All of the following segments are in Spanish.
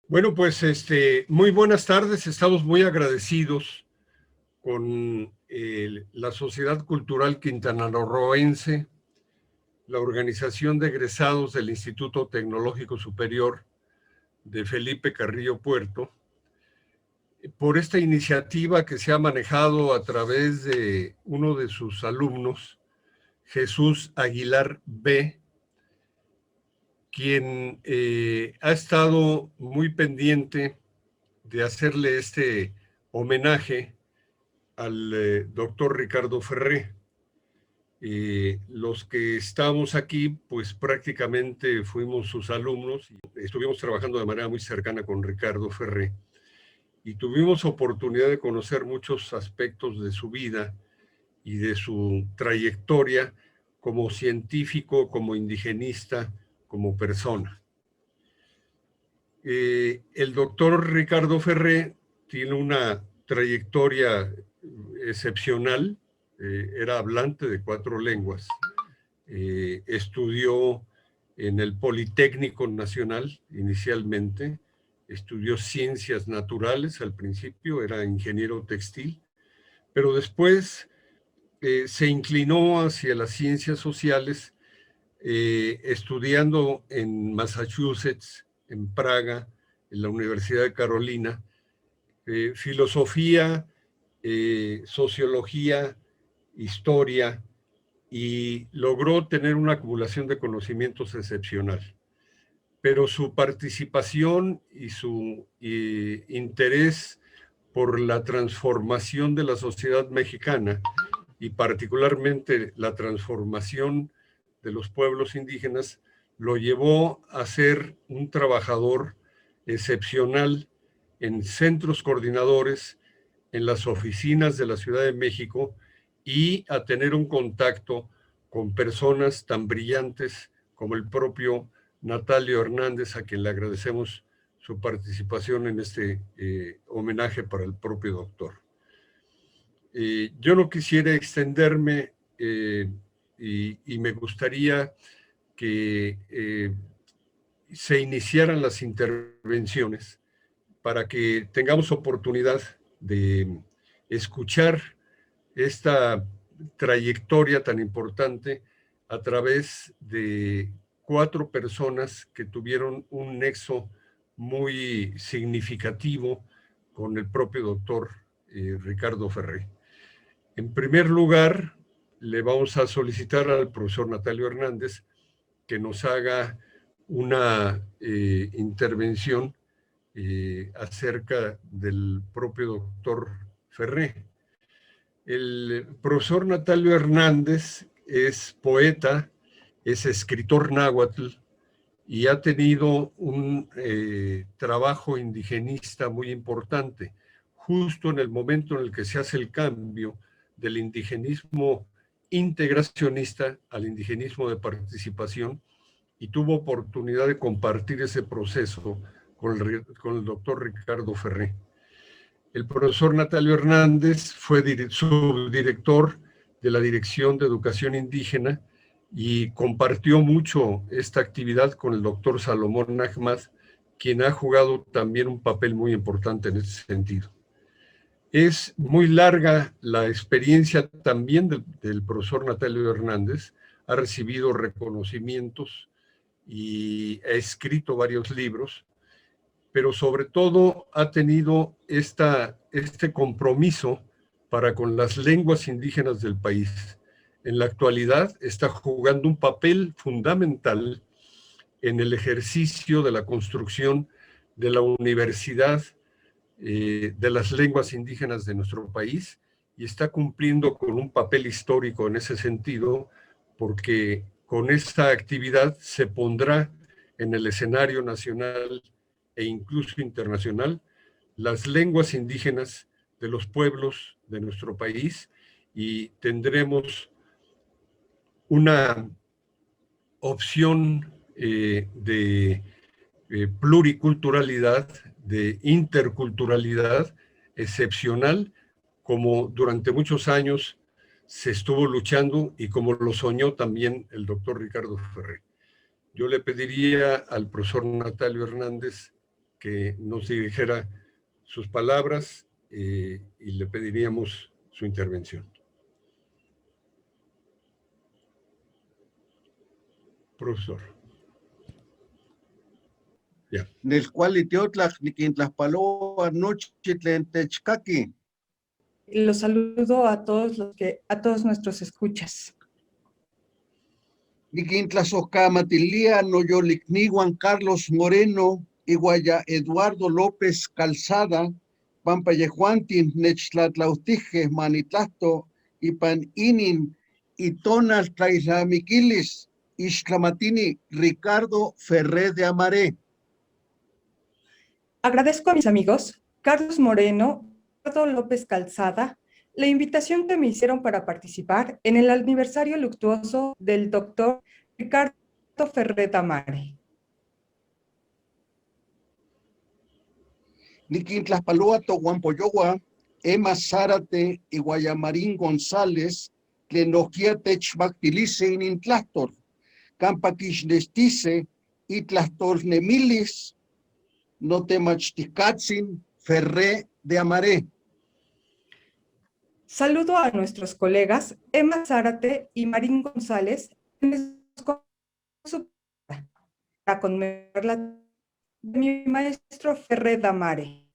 Bueno, pues muy buenas tardes. Estamos muy agradecidos con la Sociedad Cultural Quintanarroense, la Organización de Egresados del Instituto Tecnológico Superior de Felipe Carrillo Puerto, por esta iniciativa que se ha manejado a través de uno de sus alumnos, Jesús Aguilar B., quien ha estado muy pendiente de hacerle este homenaje al doctor Ricardo Ferré. Los que estamos aquí, pues prácticamente fuimos sus alumnos y estuvimos trabajando de manera muy cercana con Ricardo Ferré y tuvimos oportunidad de conocer muchos aspectos de su vida y de su trayectoria como científico, como indigenista, como persona. El doctor Ricardo Ferré tiene una trayectoria excepcional, era hablante de 4 lenguas, estudió en el Politécnico Nacional inicialmente, estudió ciencias naturales al principio, era ingeniero textil, pero después se inclinó hacia las ciencias sociales, estudiando en Massachusetts, en Praga, en la Universidad de Carolina, filosofía, sociología, historia, y logró tener una acumulación de conocimientos excepcional. Pero su participación y su interés por la transformación de la sociedad mexicana y particularmente la transformación de los pueblos indígenas lo llevó a ser un trabajador excepcional en centros coordinadores, en las oficinas de la Ciudad de México y a tener un contacto con personas tan brillantes como el propio Natalio Hernández, a quien le agradecemos su participación en este homenaje para el propio doctor. Yo no quisiera extenderme y me gustaría que se iniciaran las intervenciones para que tengamos oportunidad de escuchar esta trayectoria tan importante a través de 4 personas que tuvieron un nexo muy significativo con el propio doctor Ricardo Ferré. En primer lugar, le vamos a solicitar al profesor Natalio Hernández que nos haga una intervención acerca del propio doctor Ferré. El profesor Natalio Hernández es poeta, es escritor náhuatl y ha tenido un trabajo indigenista muy importante, justo en el momento en el que se hace el cambio del indigenismo integracionista al indigenismo de participación, y tuvo oportunidad de compartir ese proceso con el doctor Ricardo Ferré. El profesor Natalio Hernández fue subdirector de la Dirección de Educación Indígena y compartió mucho esta actividad con el doctor Salomón Ahmad, quien ha jugado también un papel muy importante en ese sentido. Es muy larga la experiencia también del profesor Natalio Hernández, ha recibido reconocimientos y ha escrito varios libros, pero sobre todo ha tenido este compromiso para con las lenguas indígenas del país. En la actualidad está jugando un papel fundamental en el ejercicio de la construcción de la universidad de las lenguas indígenas de nuestro país y está cumpliendo con un papel histórico en ese sentido, porque con esta actividad se pondrá en el escenario nacional e incluso internacional las lenguas indígenas de los pueblos de nuestro país y tendremos una opción de pluriculturalidad, de interculturalidad excepcional, como durante muchos años se estuvo luchando y como lo soñó también el doctor Ricardo Ferré. Yo le pediría al profesor Natalio Hernández que nos dirigiera sus palabras y le pediríamos su intervención. Profesor. Ya. Del cual itiotlac niquintlaspaloa anoche tlentechcaqui. Los saludo a todos nuestros escuchas. Niquintlasocamatilia noyolicniguan Carlos Moreno, Iguaya Eduardo López Calzada, Pampayejuantin, Nechtlatlautije, Manitlasto, Ipan Inin, Itonal Tlaizamiquilis, Ixtlamatini, Ricardo Ferré de Amaré. Agradezco a mis amigos Carlos Moreno, Eduardo López Calzada, la invitación que me hicieron para participar en el aniversario luctuoso del doctor Ricardo Ferré de Amaré. Niquintlaspaloa Tohuampoyohua, Emma Zárate y Guayamarín González, Tlenoquia Techmactilice Inintlastor, Campaquixnestice y Tlastornemilis, Notemachticatzin Ferré de Amaré. Saludo a nuestros colegas Emma Zárate y Marín González, para conmemorar la de mi maestro Ferré de Amaré.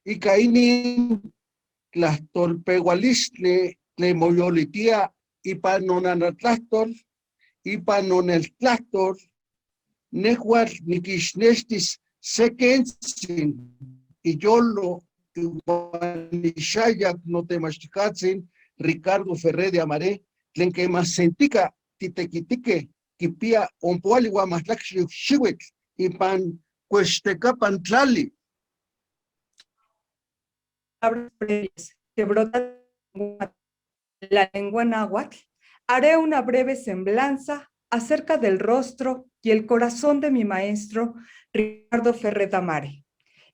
Y Caínin Tlastorpehualistle, Tlemoyolitia, y Panonanatlastor, y Panoneltlastor, Nehuat Nikishnestis, Sekensin, y Yolo, Iguanishayak, Notemachticatzin, Ricardo Ferré de Amaré, Tlenquemasentica, Titequitique, Kipia, Ompualigua, Maslakshi, Shiwek, y Pan, Cuestecapantlali. Palabras previas que brotan la lengua náhuatl, haré una breve semblanza acerca del rostro y el corazón de mi maestro Ricardo Ferré de Amaré,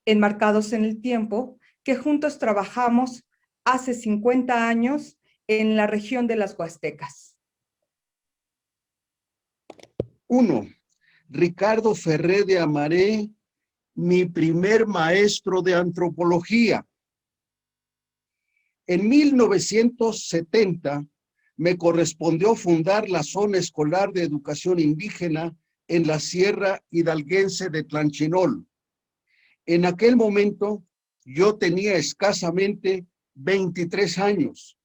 enmarcados en el tiempo que juntos trabajamos hace 50 años en la región de las Huastecas. 1. Ricardo Ferré de Amaré, mi primer maestro de antropología. En 1970 me correspondió fundar la Zona Escolar de Educación Indígena en la Sierra Hidalguense de Tlanchinol. En aquel momento yo tenía escasamente 23 años.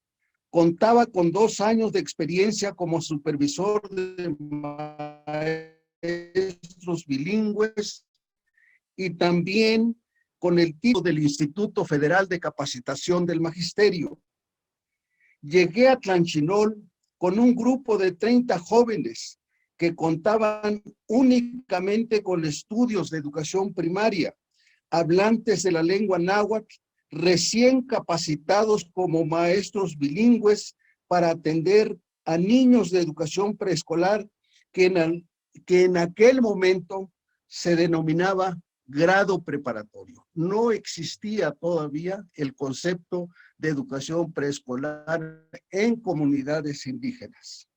Contaba con 2 años de experiencia como supervisor de maestros bilingües y también con el título del Instituto Federal de Capacitación del Magisterio. Llegué a Tlanchinol con un grupo de 30 jóvenes que contaban únicamente con estudios de educación primaria, hablantes de la lengua náhuatl, recién capacitados como maestros bilingües para atender a niños de educación preescolar que en aquel momento se denominaba grado preparatorio. No existía todavía el concepto de educación preescolar en comunidades indígenas.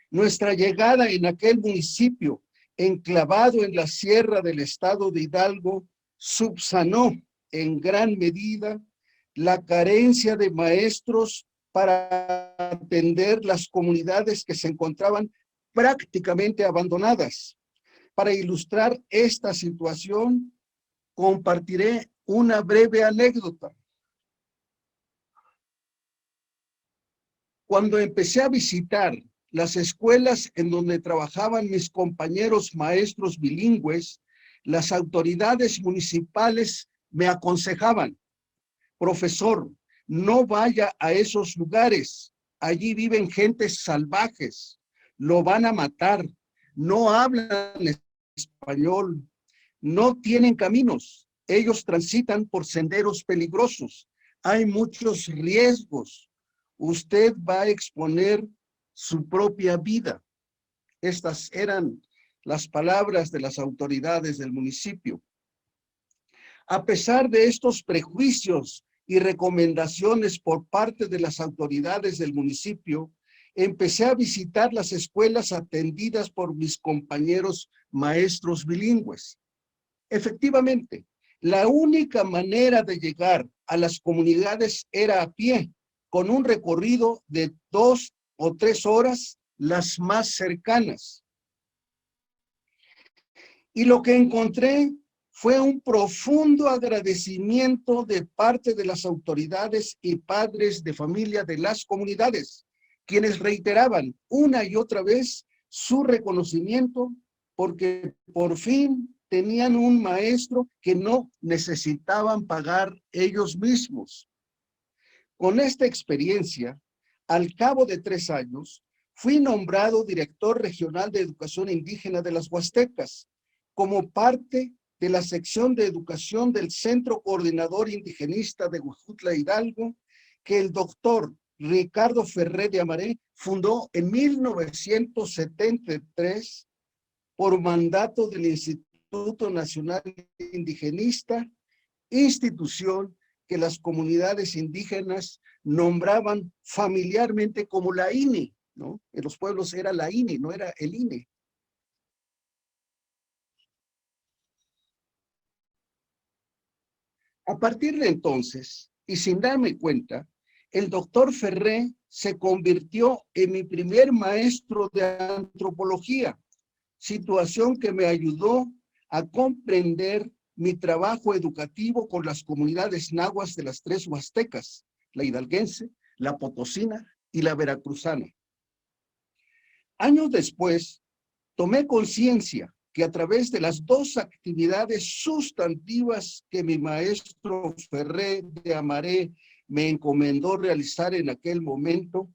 Nuestra llegada en aquel municipio, enclavado en la sierra del estado de Hidalgo, subsanó en gran medida la carencia de maestros para atender las comunidades que se encontraban prácticamente abandonadas. Para ilustrar esta situación, compartiré una breve anécdota. Cuando empecé a visitar las escuelas en donde trabajaban mis compañeros maestros bilingües, las autoridades municipales me aconsejaban: profesor, no vaya a esos lugares, allí viven gentes salvajes, lo van a matar, no hablan español, no tienen caminos, ellos transitan por senderos peligrosos, hay muchos riesgos, usted va a exponer su propia vida. Estas eran las palabras de las autoridades del municipio. A pesar de estos prejuicios y recomendaciones por parte de las autoridades del municipio, empecé a visitar las escuelas atendidas por mis compañeros maestros bilingües. Efectivamente, la única manera de llegar a las comunidades era a pie, con un recorrido de 2 o 3 horas, las más cercanas. Y lo que encontré fue un profundo agradecimiento de parte de las autoridades y padres de familia de las comunidades, quienes reiteraban una y otra vez su reconocimiento porque por fin tenían un maestro que no necesitaban pagar ellos mismos. Con esta experiencia, al cabo de 3 años, fui nombrado director regional de educación indígena de las Huastecas, como parte de la sección de educación del Centro Coordinador Indigenista de Huejutla Hidalgo, que el doctor Ricardo Ferré de Amaré fundó en 1973 por mandato del Instituto Nacional Indigenista, institución que las comunidades indígenas nombraban familiarmente como la INE, ¿no? En los pueblos era la INE, no era el INE. A partir de entonces, y sin darme cuenta, el doctor Ferré se convirtió en mi primer maestro de antropología, situación que me ayudó a comprender mi trabajo educativo con las comunidades nahuas de las 3 huastecas, la hidalguense, la potosina y la veracruzana. Años después, tomé conciencia que a través de las 2 actividades sustantivas que mi maestro Ferré de Amaré me encomendó realizar en aquel momento,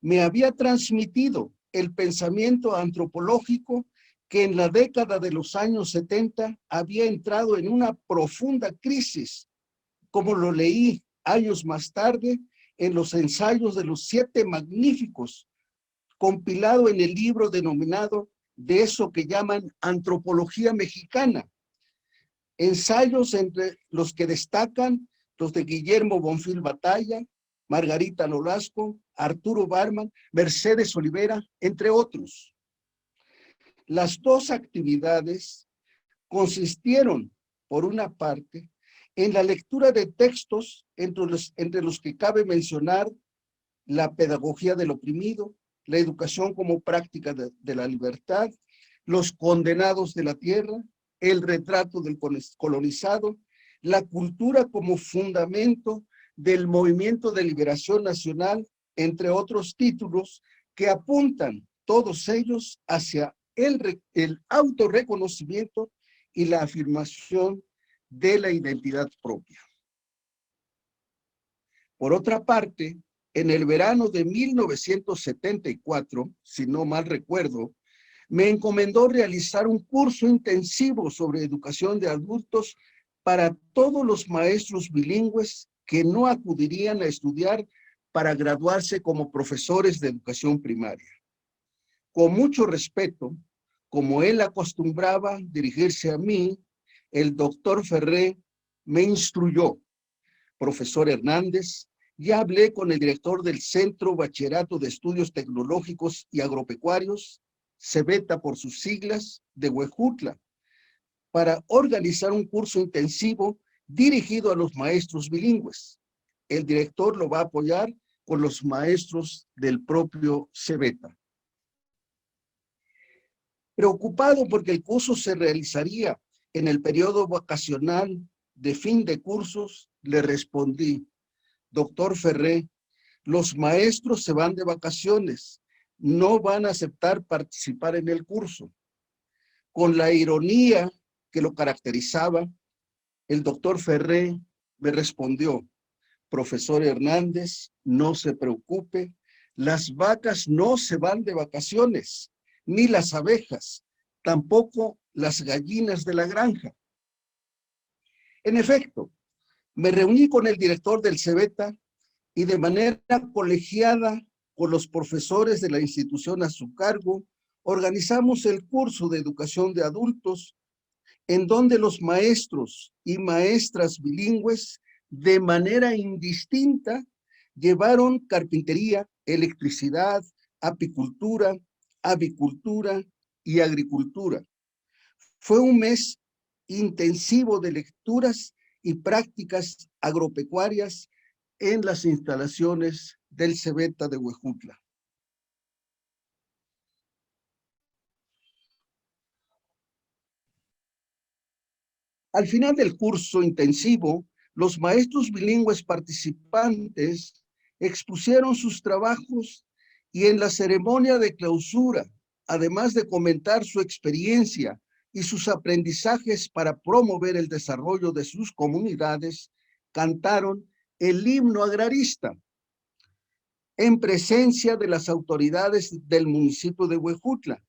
me había transmitido el pensamiento antropológico que en la década de los años 70 había entrado en una profunda crisis, como lo leí años más tarde en los ensayos de los 7 magníficos, compilado en el libro denominado de eso que llaman antropología mexicana. Ensayos entre los que destacan los de Guillermo Bonfil Batalla, Margarita Nolasco, Arturo Barman, Mercedes Olivera, entre otros. Las 2 actividades consistieron, por una parte, en la lectura de textos entre los que cabe mencionar la pedagogía del oprimido, la educación como práctica de la libertad, los condenados de la tierra, el retrato del colonizado, la cultura como fundamento del movimiento de liberación nacional, entre otros títulos que apuntan todos ellos hacia el autorreconocimiento y la afirmación de la identidad propia. Por otra parte, en el verano de 1974, si no mal recuerdo, me encomendó realizar un curso intensivo sobre educación de adultos para todos los maestros bilingües que no acudirían a estudiar para graduarse como profesores de educación primaria. Con mucho respeto, como él acostumbraba dirigirse a mí, el doctor Ferré me instruyó: profesor Hernández, ya hablé con el director del Centro Bachillerato de Estudios Tecnológicos y Agropecuarios, CEBETA por sus siglas, de Huejutla, para organizar un curso intensivo dirigido a los maestros bilingües. El director lo va a apoyar con los maestros del propio CEBETA. Preocupado porque el curso se realizaría en el periodo vacacional de fin de cursos, le respondí: doctor Ferré, los maestros se van de vacaciones, no van a aceptar participar en el curso. Con la ironía que lo caracterizaba, el doctor Ferré me respondió: profesor Hernández, no se preocupe, las vacas no se van de vacaciones, ni las abejas, tampoco las gallinas de la granja. En efecto, me reuní con el director del CEBETA y de manera colegiada con los profesores de la institución a su cargo, organizamos el curso de educación de adultos, en donde los maestros y maestras bilingües de manera indistinta llevaron carpintería, electricidad, apicultura, avicultura y agricultura. Fue un mes intensivo de lecturas y prácticas agropecuarias en las instalaciones del Cebeta de Huejutla. Al final del curso intensivo, los maestros bilingües participantes expusieron sus trabajos y en la ceremonia de clausura, además de comentar su experiencia y sus aprendizajes para promover el desarrollo de sus comunidades, cantaron el himno agrarista en presencia de las autoridades del municipio de Huejutla,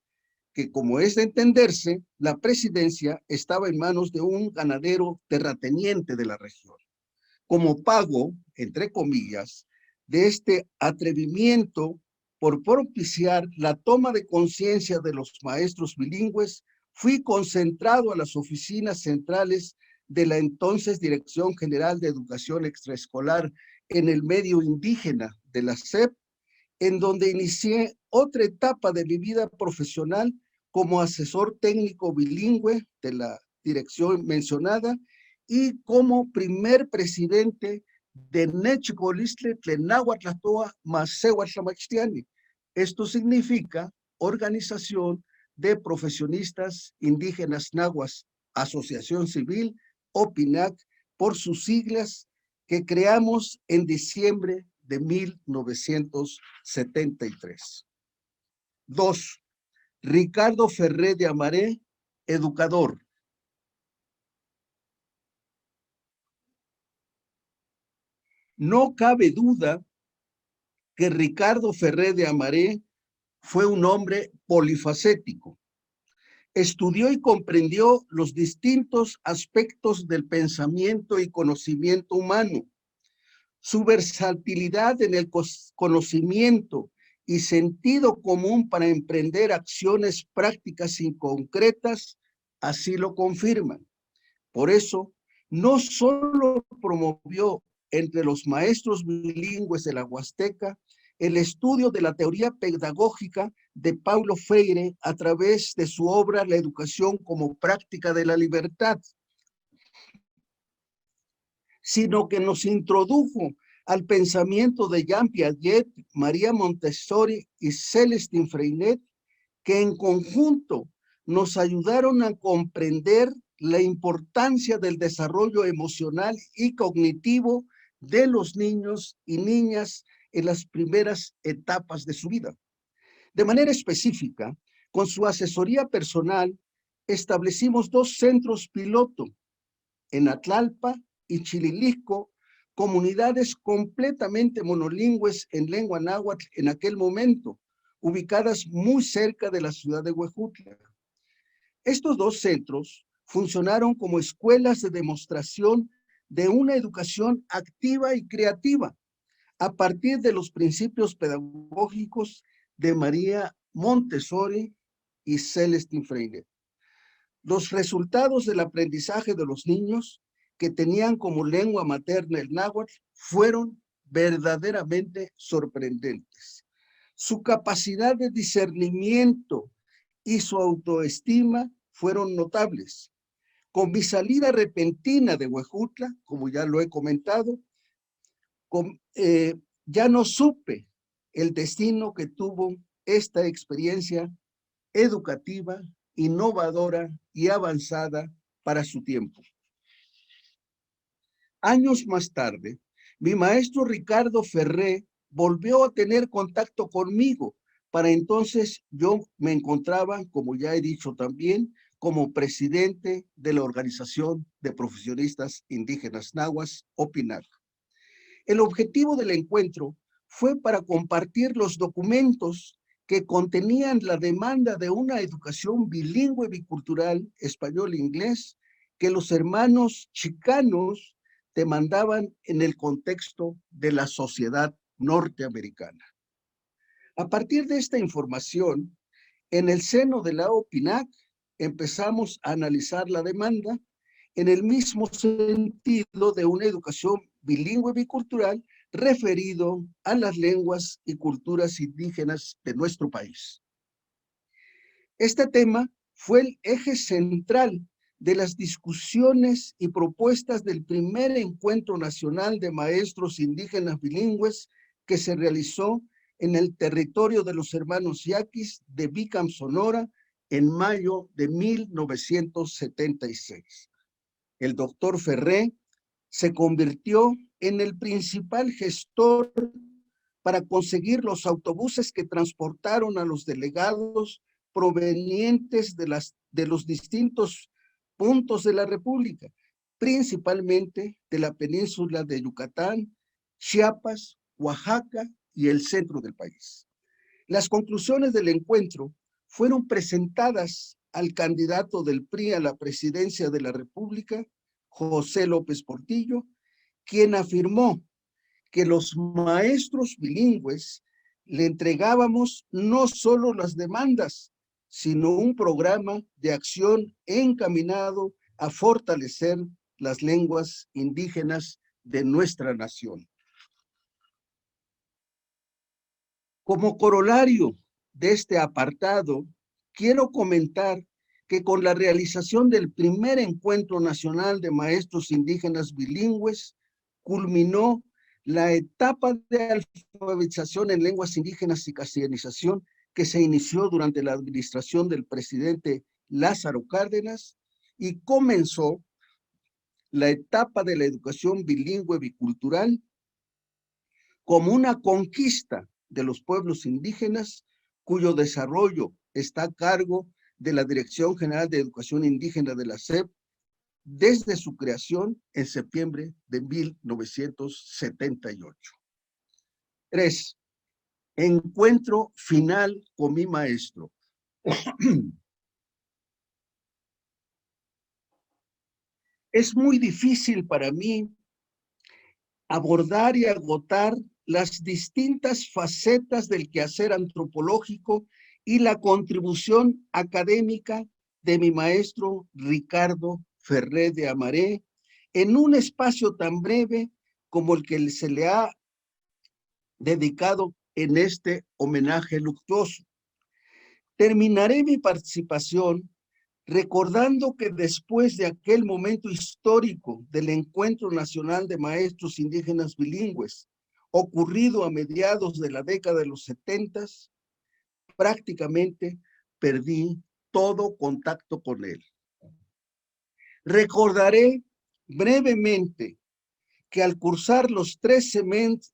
que, como es de entenderse, la presidencia estaba en manos de un ganadero terrateniente de la región. Como pago, entre comillas, de este atrevimiento por propiciar la toma de conciencia de los maestros bilingües, fui concentrado a las oficinas centrales de la entonces Dirección General de Educación Extraescolar en el medio indígena de la SEP, en donde inicié otra etapa de mi vida profesional como asesor técnico bilingüe de la dirección mencionada y como primer presidente de Nechcolistle Tlenahuatlatoa Masehuatlamaxtiani. Esto significa Organización de Profesionistas Indígenas Nahuas, Asociación Civil, OPINAC, por sus siglas, que creamos en diciembre de 1973. 2. Ricardo Ferré de Amaré, educador. No cabe duda que Ricardo Ferré de Amaré fue un hombre polifacético. Estudió y comprendió los distintos aspectos del pensamiento y conocimiento humano. Su versatilidad en el conocimiento y sentido común para emprender acciones prácticas y concretas así lo confirman. Por eso, no solo promovió entre los maestros bilingües de la Huasteca el estudio de la teoría pedagógica de Paulo Freire a través de su obra La educación como práctica de la libertad, sino que nos introdujo al pensamiento de Jean Piaget, María Montessori y Celestin Freinet, que en conjunto nos ayudaron a comprender la importancia del desarrollo emocional y cognitivo de los niños y niñas en las primeras etapas de su vida. De manera específica, con su asesoría personal, establecimos 2 centros piloto en Atlalpa y Chililisco, comunidades completamente monolingües en lengua náhuatl en aquel momento, ubicadas muy cerca de la ciudad de Huejutla. Estos 2 centros funcionaron como escuelas de demostración de una educación activa y creativa, a partir de los principios pedagógicos de María Montessori y Celestin Freire. Los resultados del aprendizaje de los niños que tenían como lengua materna el náhuatl fueron verdaderamente sorprendentes. Su capacidad de discernimiento y su autoestima fueron notables. Con mi salida repentina de Huejutla, como ya lo he comentado, ya no supe el destino que tuvo esta experiencia educativa, innovadora y avanzada para su tiempo. Años más tarde, mi maestro Ricardo Ferré volvió a tener contacto conmigo. Para entonces yo me encontraba, como ya he dicho también, como presidente de la Organización de Profesionistas Indígenas Nahuas, OPINAC. El objetivo del encuentro fue para compartir los documentos que contenían la demanda de una educación bilingüe bicultural, español-inglés, que los hermanos chicanos demandaban en el contexto de la sociedad norteamericana. A partir de esta información, en el seno de la OPINAC empezamos a analizar la demanda en el mismo sentido de una educación bilingüe bicultural referido a las lenguas y culturas indígenas de nuestro país. Este tema fue el eje central de las discusiones y propuestas del primer Encuentro Nacional de Maestros Indígenas Bilingües que se realizó en el territorio de los hermanos Yaquis de Bicam, Sonora, en mayo de 1976. El doctor Ferré se convirtió en el principal gestor para conseguir los autobuses que transportaron a los delegados provenientes de los distintos puntos de la República, principalmente de la península de Yucatán, Chiapas, Oaxaca y el centro del país. Las conclusiones del encuentro fueron presentadas al candidato del PRI a la presidencia de la República, José López Portillo, quien afirmó que los maestros bilingües le entregábamos no solo las demandas, sino un programa de acción encaminado a fortalecer las lenguas indígenas de nuestra nación. Como corolario de este apartado, quiero comentar que con la realización del primer Encuentro Nacional de Maestros Indígenas Bilingües, culminó la etapa de alfabetización en lenguas indígenas y castellanización que se inició durante la administración del presidente Lázaro Cárdenas y comenzó la etapa de la educación bilingüe bicultural como una conquista de los pueblos indígenas cuyo desarrollo está a cargo de la Dirección General de Educación Indígena de la SEP desde su creación en septiembre de 1978. 3. Encuentro final con mi maestro. Es muy difícil para mí abordar y agotar las distintas facetas del quehacer antropológico y la contribución académica de mi maestro Ricardo Ferré de Amaré en un espacio tan breve como el que se le ha dedicado en este homenaje luctuoso. Terminaré mi participación recordando que después de aquel momento histórico del Encuentro Nacional de Maestros Indígenas Bilingües, ocurrido a mediados de la década de los 70, prácticamente perdí todo contacto con él. Recordaré brevemente que al cursar los 3 semestres,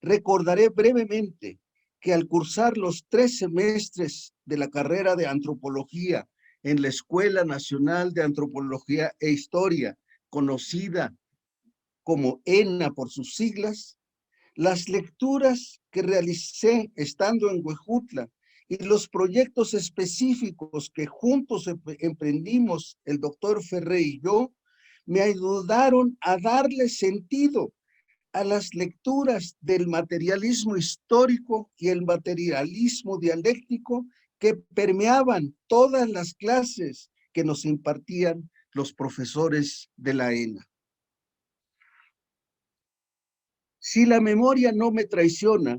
recordaré brevemente que al cursar los 3 semestres de la carrera de antropología en la Escuela Nacional de Antropología e Historia, conocida como ENA por sus siglas, las lecturas que realicé estando en Huejutla y los proyectos específicos que juntos emprendimos el doctor Ferré y yo, me ayudaron a darle sentido a las lecturas del materialismo histórico y el materialismo dialéctico que permeaban todas las clases que nos impartían los profesores de la ENA. Si la memoria no me traiciona,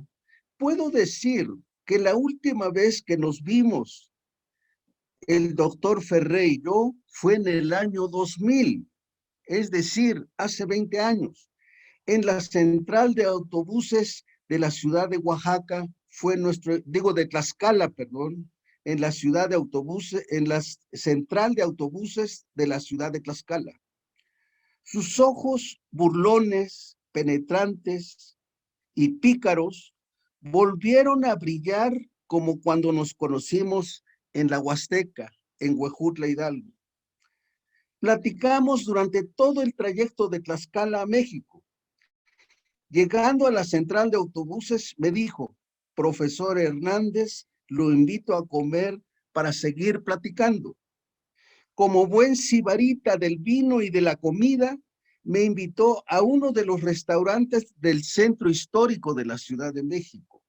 puedo decir que la última vez que nos vimos el doctor Ferré y yo fue en el año 2000, es decir, hace 20 años. En la central de autobuses de la ciudad de Oaxaca, de Tlaxcala, perdón, en la ciudad de autobuses, en la central de autobuses de la ciudad de Tlaxcala. Sus ojos burlones, penetrantes y pícaros volvieron a brillar como cuando nos conocimos en la Huasteca, en Huejutla, Hidalgo. Platicamos durante todo el trayecto de Tlaxcala a México. Llegando a la central de autobuses, me dijo, profesor Hernández, lo invito a comer para seguir platicando. Como buen sibarita del vino y de la comida, me invitó a uno de los restaurantes del centro histórico de la Ciudad de México.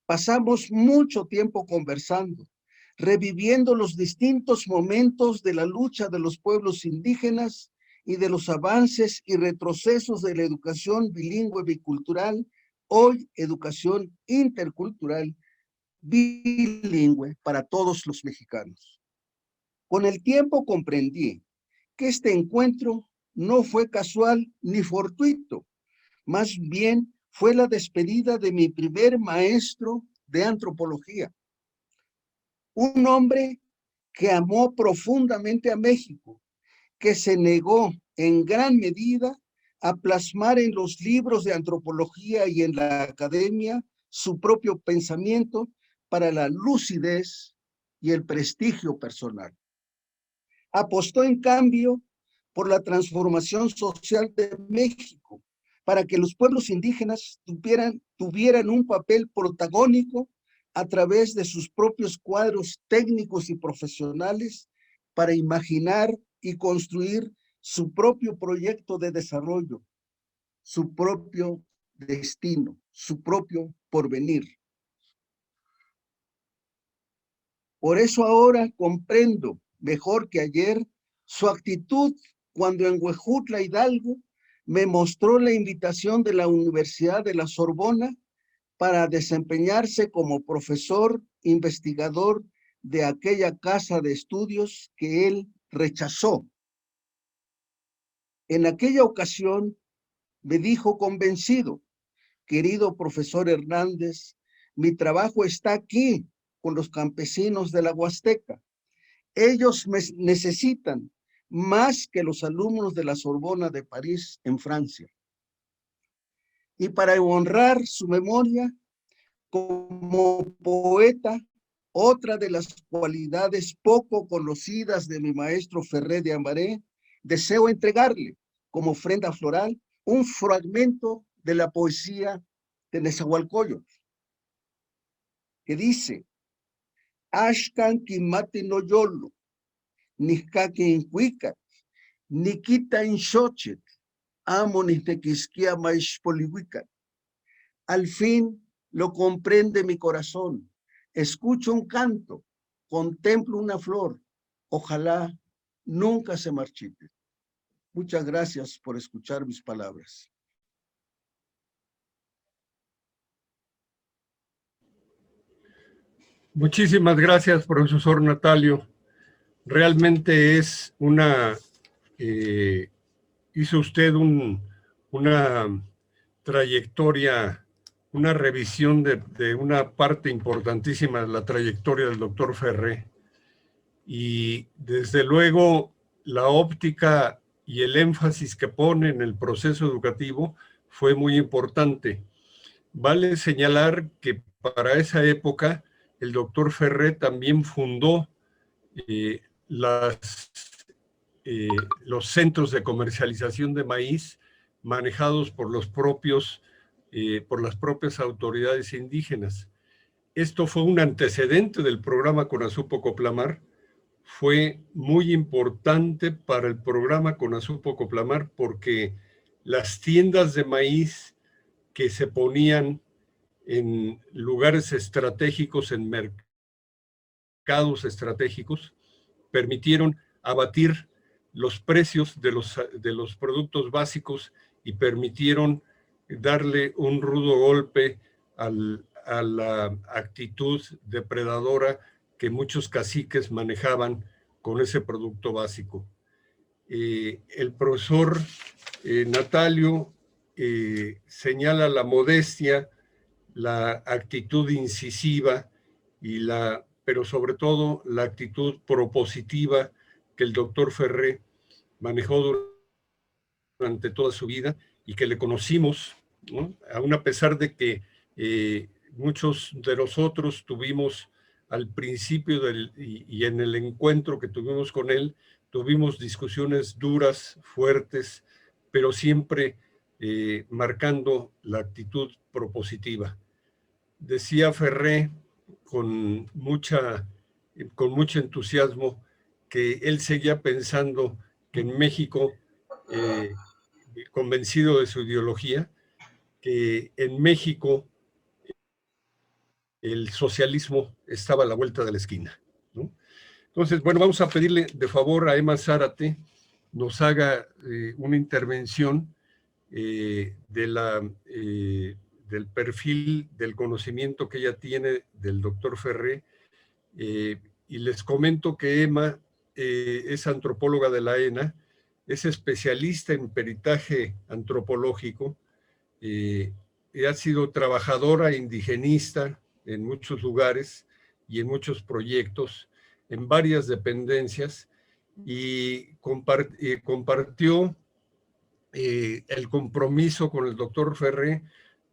Pasamos mucho tiempo conversando, reviviendo los distintos momentos de la lucha de los pueblos indígenas y de los avances y retrocesos de la educación bilingüe bicultural, hoy educación intercultural bilingüe para todos los mexicanos. Con el tiempo comprendí que este encuentro no fue casual ni fortuito, más bien fue la despedida de mi primer maestro de antropología, un hombre que amó profundamente a México, que se negó en gran medida a plasmar en los libros de antropología y en la academia su propio pensamiento para la lucidez y el prestigio personal. Apostó, en cambio, por la transformación social de México, para que los pueblos indígenas tuvieran un papel protagónico a través de sus propios cuadros técnicos y profesionales para imaginar y construir su propio proyecto de desarrollo, su propio destino, su propio porvenir. Por eso ahora comprendo mejor que ayer su actitud cuando en Huejutla, Hidalgo, me mostró la invitación de la Universidad de la Sorbona para desempeñarse como profesor investigador de aquella casa de estudios que él rechazó. En aquella ocasión me dijo convencido: querido profesor Hernández, mi trabajo está aquí con los campesinos de la Huasteca. Ellos me necesitan más que los alumnos de la Sorbona de París en Francia. Y para honrar su memoria, como poeta, otra de las cualidades poco conocidas de mi maestro Ferré de Ambaré, deseo entregarle como ofrenda floral un fragmento de la poesía de Nezahualcóyotl, que dice: Axcan quimati no yolo, niscaqui incuica, niquita inxochet, amo nisnequisquia maixpolihuica. Al fin lo comprende mi corazón. Escucho un canto, contemplo una flor. Ojalá nunca se marchite. Muchas gracias por escuchar mis palabras. Muchísimas gracias, profesor Natalio. Realmente es hizo usted una trayectoria, una revisión de una parte importantísima de la trayectoria del doctor Ferré. Y desde luego la óptica y el énfasis que pone en el proceso educativo fue muy importante. Vale señalar que para esa época el doctor Ferré también fundó los centros de comercialización de maíz manejados por por las propias autoridades indígenas. Esto fue un antecedente del programa Conasupo Coplamar. Fue muy importante para el programa Conasupo Coplamar porque las tiendas de maíz que se ponían en lugares estratégicos, en mercados estratégicos, permitieron abatir los precios de los productos básicos y permitieron darle un rudo golpe a la actitud depredadora que muchos caciques manejaban con ese producto básico. El profesor Natalio señala la modestia, la actitud incisiva pero sobre todo la actitud propositiva que el doctor Ferré manejó durante toda su vida y que le conocimos, ¿no? Aún a pesar de que muchos de nosotros tuvimos al principio y en el encuentro que tuvimos con él, tuvimos discusiones duras, fuertes, pero siempre marcando la actitud propositiva. Decía Ferré con mucho entusiasmo que él seguía pensando que en México, convencido de su ideología, que en México el socialismo estaba a la vuelta de la esquina, ¿no? Entonces, bueno, vamos a pedirle de favor a Emma Zárate nos haga una intervención del perfil del conocimiento que ella tiene del doctor Ferré. Y les comento que Emma es antropóloga de la ENA, es especialista en peritaje antropológico, ha sido trabajadora indigenista en muchos lugares y en muchos proyectos, en varias dependencias, y compartió el compromiso con el doctor Ferré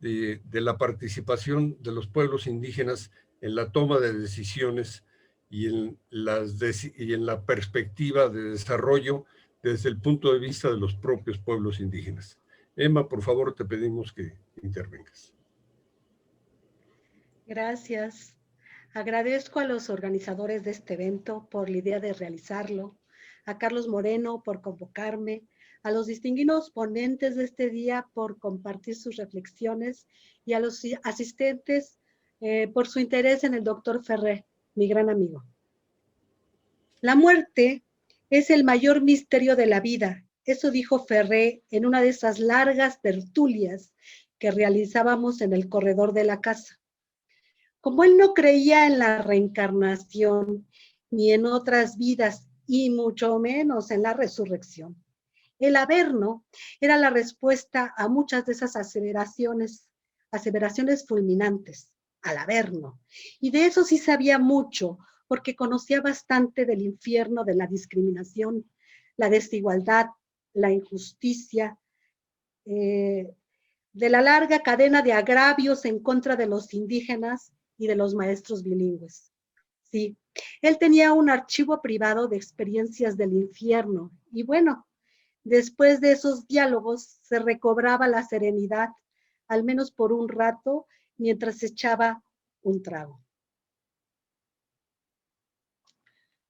de la participación de los pueblos indígenas en la toma de decisiones y en la perspectiva de desarrollo desde el punto de vista de los propios pueblos indígenas. Emma, por favor, te pedimos que intervengas. Gracias. Agradezco a los organizadores de este evento por la idea de realizarlo, a Carlos Moreno por convocarme, a los distinguidos ponentes de este día por compartir sus reflexiones y a los asistentes por su interés en el doctor Ferré, mi gran amigo. La muerte es el mayor misterio de la vida. Eso dijo Ferré en una de esas largas tertulias que realizábamos en el corredor de la casa. Como él no creía en la reencarnación, ni en otras vidas, y mucho menos en la resurrección, el Averno era la respuesta a muchas de esas aseveraciones fulminantes, al Averno. Y de eso sí sabía mucho, porque conocía bastante del infierno, de la discriminación, la desigualdad, la injusticia, de la larga cadena de agravios en contra de los indígenas y de los maestros bilingües. Sí, él tenía un archivo privado de experiencias del infierno y bueno, después de esos diálogos se recobraba la serenidad, al menos por un rato, mientras echaba un trago.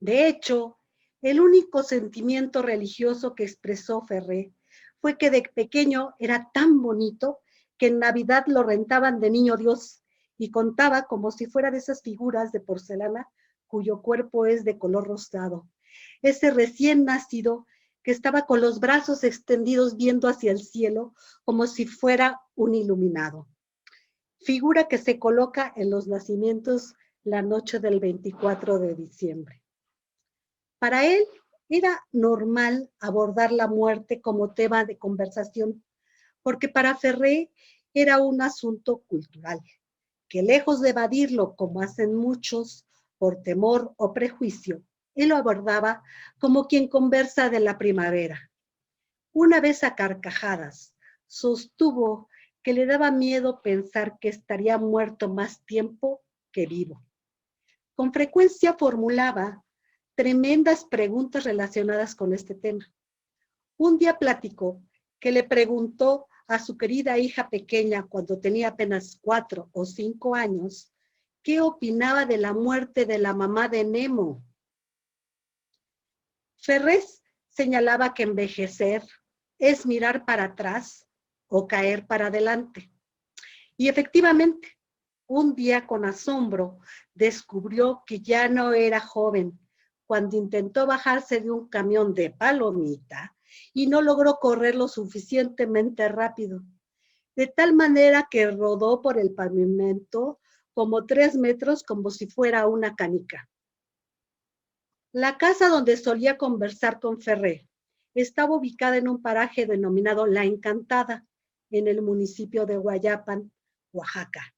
De hecho, el único sentimiento religioso que expresó Ferré fue que de pequeño era tan bonito que en Navidad lo rentaban de niño Dios y contaba como si fuera de esas figuras de porcelana cuyo cuerpo es de color rosado. Ese recién nacido que estaba con los brazos extendidos viendo hacia el cielo como si fuera un iluminado. Figura que se coloca en los nacimientos la noche del 24 de diciembre. Para él era normal abordar la muerte como tema de conversación, porque para Ferré era un asunto cultural, que lejos de evadirlo como hacen muchos por temor o prejuicio, él lo abordaba como quien conversa de la primavera. Una vez a carcajadas, sostuvo que le daba miedo pensar que estaría muerto más tiempo que vivo. Con frecuencia formulaba tremendas preguntas relacionadas con este tema. Un día platicó que le preguntó a su querida hija pequeña cuando tenía apenas 4 o 5 años, ¿qué opinaba de la muerte de la mamá de Nemo? Ferré señalaba que envejecer es mirar para atrás o caer para adelante. Y efectivamente, un día con asombro descubrió que ya no era joven cuando intentó bajarse de un camión de palomita y no logró correr lo suficientemente rápido, de tal manera que rodó por el pavimento como 3 metros como si fuera una canica. La casa donde solía conversar con Ferré estaba ubicada en un paraje denominado La Encantada, en el municipio de Guayapan, Oaxaca.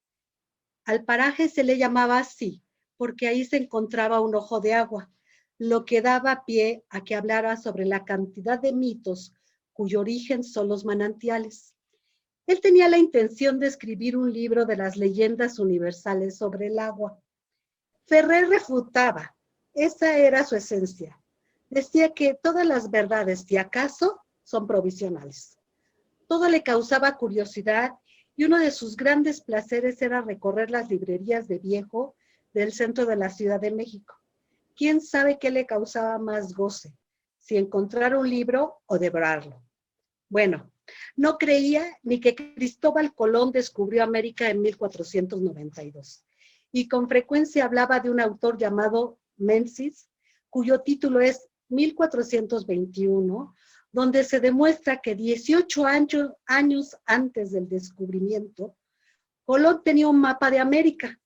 Al paraje se le llamaba así porque ahí se encontraba un ojo de agua, lo que daba pie a que hablara sobre la cantidad de mitos cuyo origen son los manantiales. Él tenía la intención de escribir un libro de las leyendas universales sobre el agua. Ferré refutaba, esa era su esencia. Decía que todas las verdades, si acaso, son provisionales. Todo le causaba curiosidad y uno de sus grandes placeres era recorrer las librerías de viejo del centro de la Ciudad de México. ¿Quién sabe qué le causaba más goce? Si encontrar un libro o devorarlo. Bueno, no creía ni que Cristóbal Colón descubrió América en 1492 y con frecuencia hablaba de un autor llamado Menzies, cuyo título es 1421, donde se demuestra que 18 años antes del descubrimiento, Colón tenía un mapa de América.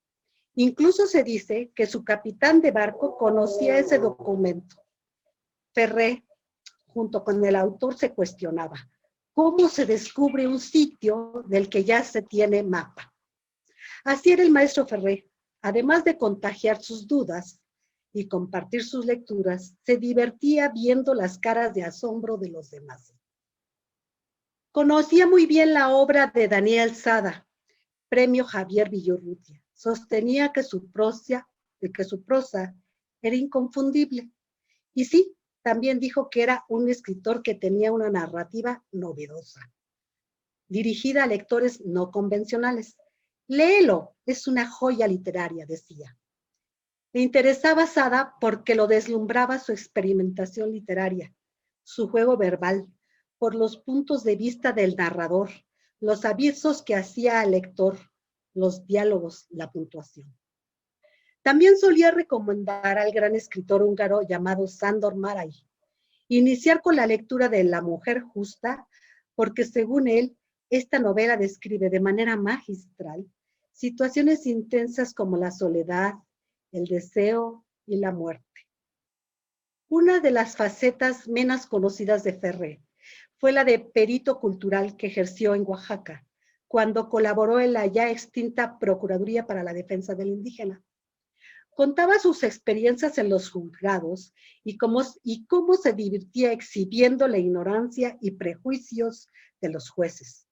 Incluso se dice que su capitán de barco conocía ese documento. Ferré, junto con el autor, se cuestionaba cómo se descubre un sitio del que ya se tiene mapa. Así era el maestro Ferré. Además de contagiar sus dudas y compartir sus lecturas, se divertía viendo las caras de asombro de los demás. Conocía muy bien la obra de Daniel Sada, premio Javier Villorrutia. Sostenía que su prosa era inconfundible. Y sí, también dijo que era un escritor que tenía una narrativa novedosa, dirigida a lectores no convencionales. Léelo, es una joya literaria, decía. Le interesaba Sada porque lo deslumbraba su experimentación literaria, su juego verbal, por los puntos de vista del narrador, los avisos que hacía al lector, los diálogos, la puntuación. También solía recomendar al gran escritor húngaro llamado Sándor Márai iniciar con la lectura de La mujer justa, porque según él, esta novela describe de manera magistral situaciones intensas como la soledad, el deseo y la muerte. Una de las facetas menos conocidas de Ferré fue la de perito cultural que ejerció en Oaxaca, cuando colaboró en la ya extinta Procuraduría para la Defensa del Indígena. Contaba sus experiencias en los juzgados y cómo se divertía exhibiendo la ignorancia y prejuicios de los jueces.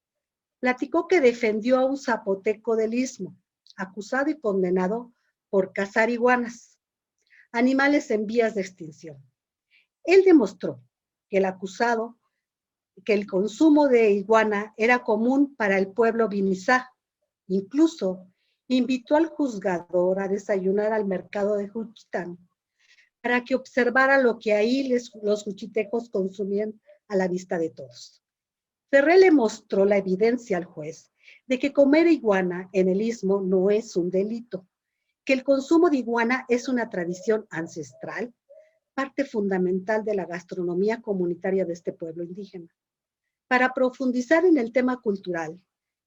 Platicó que defendió a un zapoteco del Istmo, acusado y condenado por cazar iguanas, animales en vías de extinción. Él demostró que el acusado, que el consumo de iguana era común para el pueblo Vinizá. Incluso invitó al juzgador a desayunar al mercado de Juchitán para que observara lo que ahí los juchitecos consumían a la vista de todos. Ferré le mostró la evidencia al juez de que comer iguana en el Istmo no es un delito, que el consumo de iguana es una tradición ancestral, parte fundamental de la gastronomía comunitaria de este pueblo indígena. Para profundizar en el tema cultural,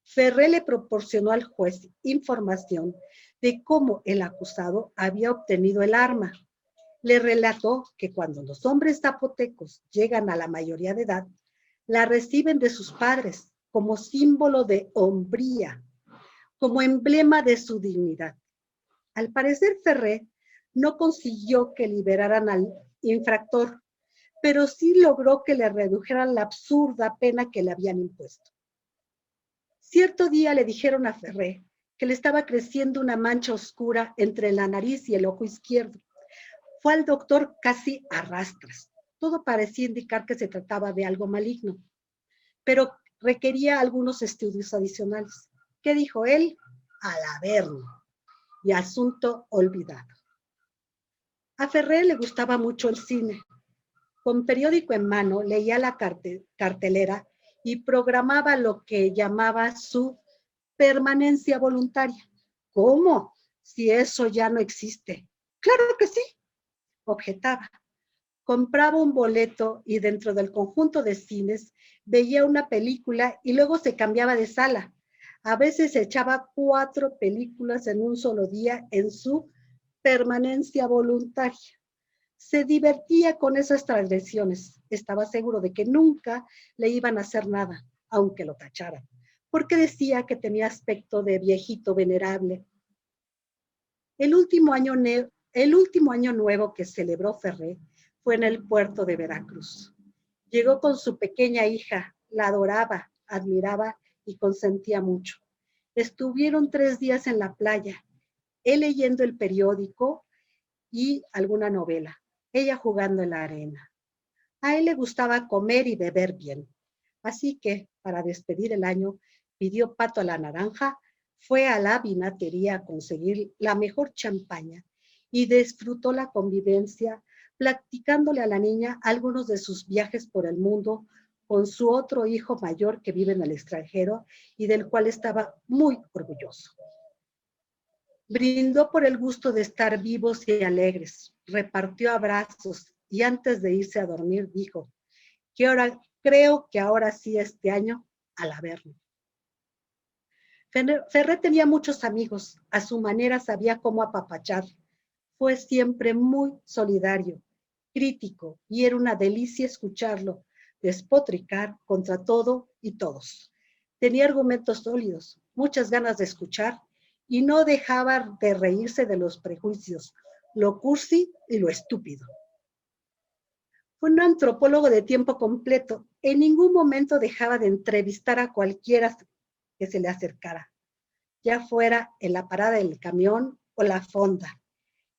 Ferré le proporcionó al juez información de cómo el acusado había obtenido el arma. Le relató que cuando los hombres zapotecos llegan a la mayoría de edad, la reciben de sus padres como símbolo de hombría, como emblema de su dignidad. Al parecer, Ferré no consiguió que liberaran al infractor, pero sí logró que le redujeran la absurda pena que le habían impuesto. Cierto día le dijeron a Ferré que le estaba creciendo una mancha oscura entre la nariz y el ojo izquierdo. Fue al doctor casi a rastras. Todo parecía indicar que se trataba de algo maligno, pero requería algunos estudios adicionales. ¿Qué dijo él? Al Averno. Y asunto olvidado. A Ferré le gustaba mucho el cine. Con periódico en mano leía la cartelera y programaba lo que llamaba su permanencia voluntaria. ¿Cómo? Si eso ya no existe. Claro que sí, objetaba. Compraba un boleto y dentro del conjunto de cines veía una película y luego se cambiaba de sala. A veces echaba 4 películas en un solo día en su permanencia voluntaria. Se divertía con esas transgresiones. Estaba seguro de que nunca le iban a hacer nada, aunque lo tacharan, porque decía que tenía aspecto de viejito venerable. El último año nuevo que celebró Ferré fue en el puerto de Veracruz. Llegó con su pequeña hija, la adoraba, admiraba y consentía mucho. Estuvieron 3 días en la playa, él leyendo el periódico y alguna novela, ella jugando en la arena. A él le gustaba comer y beber bien, así que para despedir el año pidió pato a la naranja, fue a la vinatería a conseguir la mejor champaña y disfrutó la convivencia platicándole a la niña algunos de sus viajes por el mundo con su otro hijo mayor que vive en el extranjero y del cual estaba muy orgulloso. Brindó por el gusto de estar vivos y alegres, repartió abrazos y antes de irse a dormir dijo que creo que ahora sí este año al Averno. Ferré tenía muchos amigos, a su manera sabía cómo apapachar, fue siempre muy solidario crítico, y era una delicia escucharlo despotricar contra todo y todos. Tenía argumentos sólidos, muchas ganas de escuchar, y no dejaba de reírse de los prejuicios, lo cursi y lo estúpido. Fue un antropólogo de tiempo completo. En ningún momento dejaba de entrevistar a cualquiera que se le acercara, ya fuera en la parada del camión o la fonda.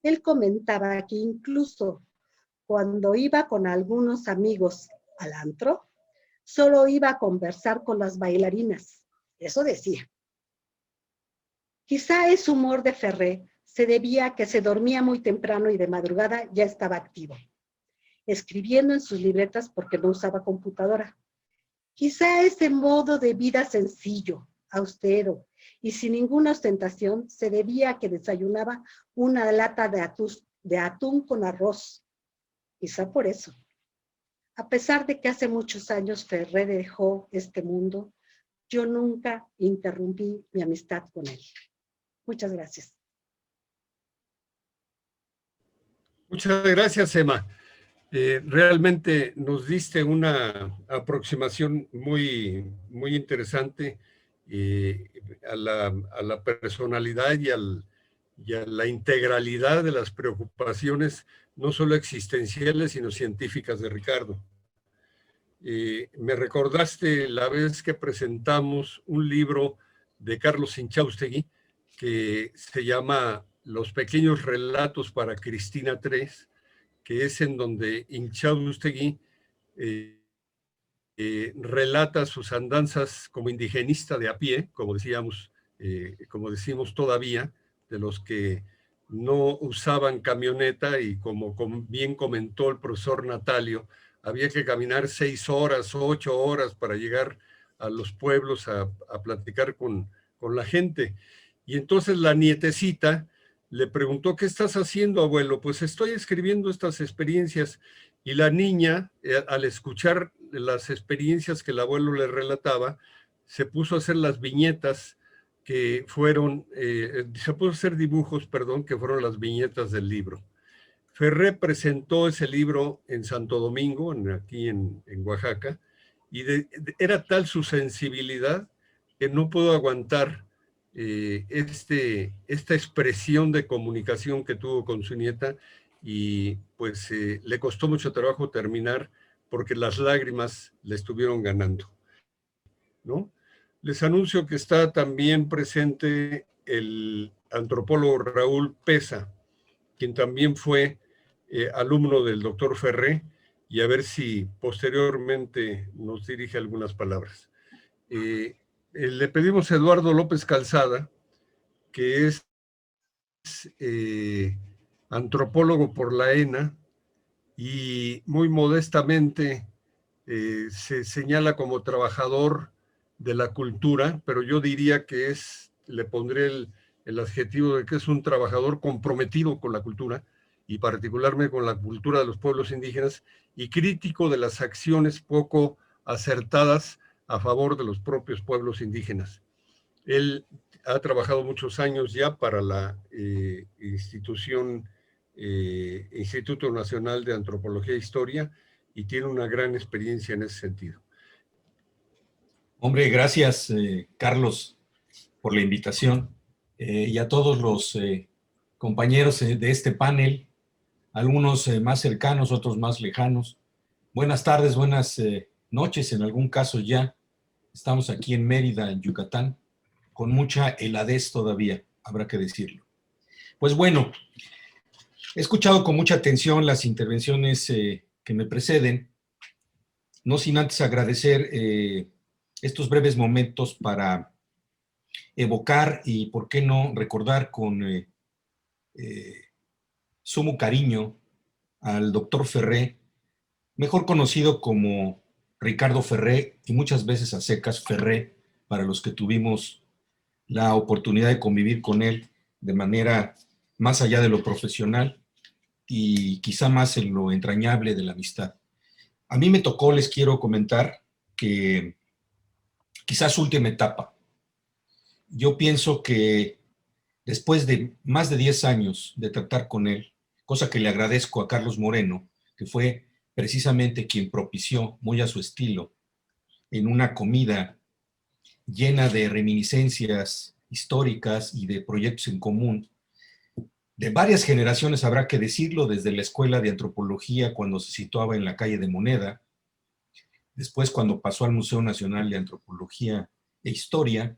Él comentaba que incluso cuando iba con algunos amigos al antro, solo iba a conversar con las bailarinas. Eso decía. Quizá ese humor de Ferré se debía a que se dormía muy temprano y de madrugada ya estaba activo, escribiendo en sus libretas porque no usaba computadora. Quizá ese modo de vida sencillo, austero y sin ninguna ostentación se debía a que desayunaba una lata de atún con arroz. Quizá por eso. A pesar de que hace muchos años Ferré dejó este mundo, yo nunca interrumpí mi amistad con él. Muchas gracias. Muchas gracias, Emma. Realmente nos diste una aproximación muy, muy interesante a la personalidad y a la integralidad de las preocupaciones, no solo existenciales, sino científicas de Ricardo. Me recordaste la vez que presentamos un libro de Carlos Inchaustegui que se llama Los pequeños relatos para Cristina III, que es en donde Inchaustegui relata sus andanzas como indigenista de a pie, como decíamos, como decimos todavía, de los que no usaban camioneta, y como bien comentó el profesor Natalio, había que caminar 6 horas, 8 horas para llegar a los pueblos a platicar con la gente. Y entonces la nietecita le preguntó: ¿qué estás haciendo, abuelo? Pues estoy escribiendo estas experiencias. Y la niña, al escuchar las experiencias que el abuelo le relataba, se puso a hacer las viñetas que fueron, se puso a hacer dibujos, perdón, que fueron las viñetas del libro. Ferré presentó ese libro en Santo Domingo, aquí en Oaxaca, y era tal su sensibilidad que no pudo aguantar esta expresión de comunicación que tuvo con su nieta, y pues le costó mucho trabajo terminar porque las lágrimas le estuvieron ganando, ¿no? Les anuncio que está también presente el antropólogo Raúl Pesa, quien también fue alumno del doctor Ferré, y a ver si posteriormente nos dirige algunas palabras. Le pedimos a Eduardo López Calzada, que es antropólogo por la ENA, y muy modestamente se señala como trabajador de la cultura, pero yo diría que le pondré el adjetivo de que es un trabajador comprometido con la cultura, y particularmente con la cultura de los pueblos indígenas, y crítico de las acciones poco acertadas a favor de los propios pueblos indígenas. Él ha trabajado muchos años ya para la Instituto Nacional de Antropología e Historia, y tiene una gran experiencia en ese sentido. Hombre, gracias, Carlos, por la invitación, y a todos los compañeros de este panel, algunos más cercanos, otros más lejanos. Buenas tardes, buenas noches, en algún caso ya. Estamos aquí en Mérida, en Yucatán, con mucha heladez todavía, habrá que decirlo. Pues bueno, he escuchado con mucha atención las intervenciones que me preceden, no sin antes agradecer estos breves momentos para evocar y, por qué no, recordar con sumo cariño al doctor Ferré, mejor conocido como Ricardo Ferré, y muchas veces a secas Ferré, para los que tuvimos la oportunidad de convivir con él de manera más allá de lo profesional y quizá más en lo entrañable de la amistad. A mí me tocó, les quiero comentar, que quizás su última etapa. Yo pienso que después de más de 10 años de tratar con él, cosa que le agradezco a Carlos Moreno, que fue precisamente quien propició, muy a su estilo, en una comida llena de reminiscencias históricas y de proyectos en común, de varias generaciones, habrá que decirlo, desde la Escuela de Antropología, cuando se situaba en la calle de Moneda, después cuando pasó al Museo Nacional de Antropología e Historia,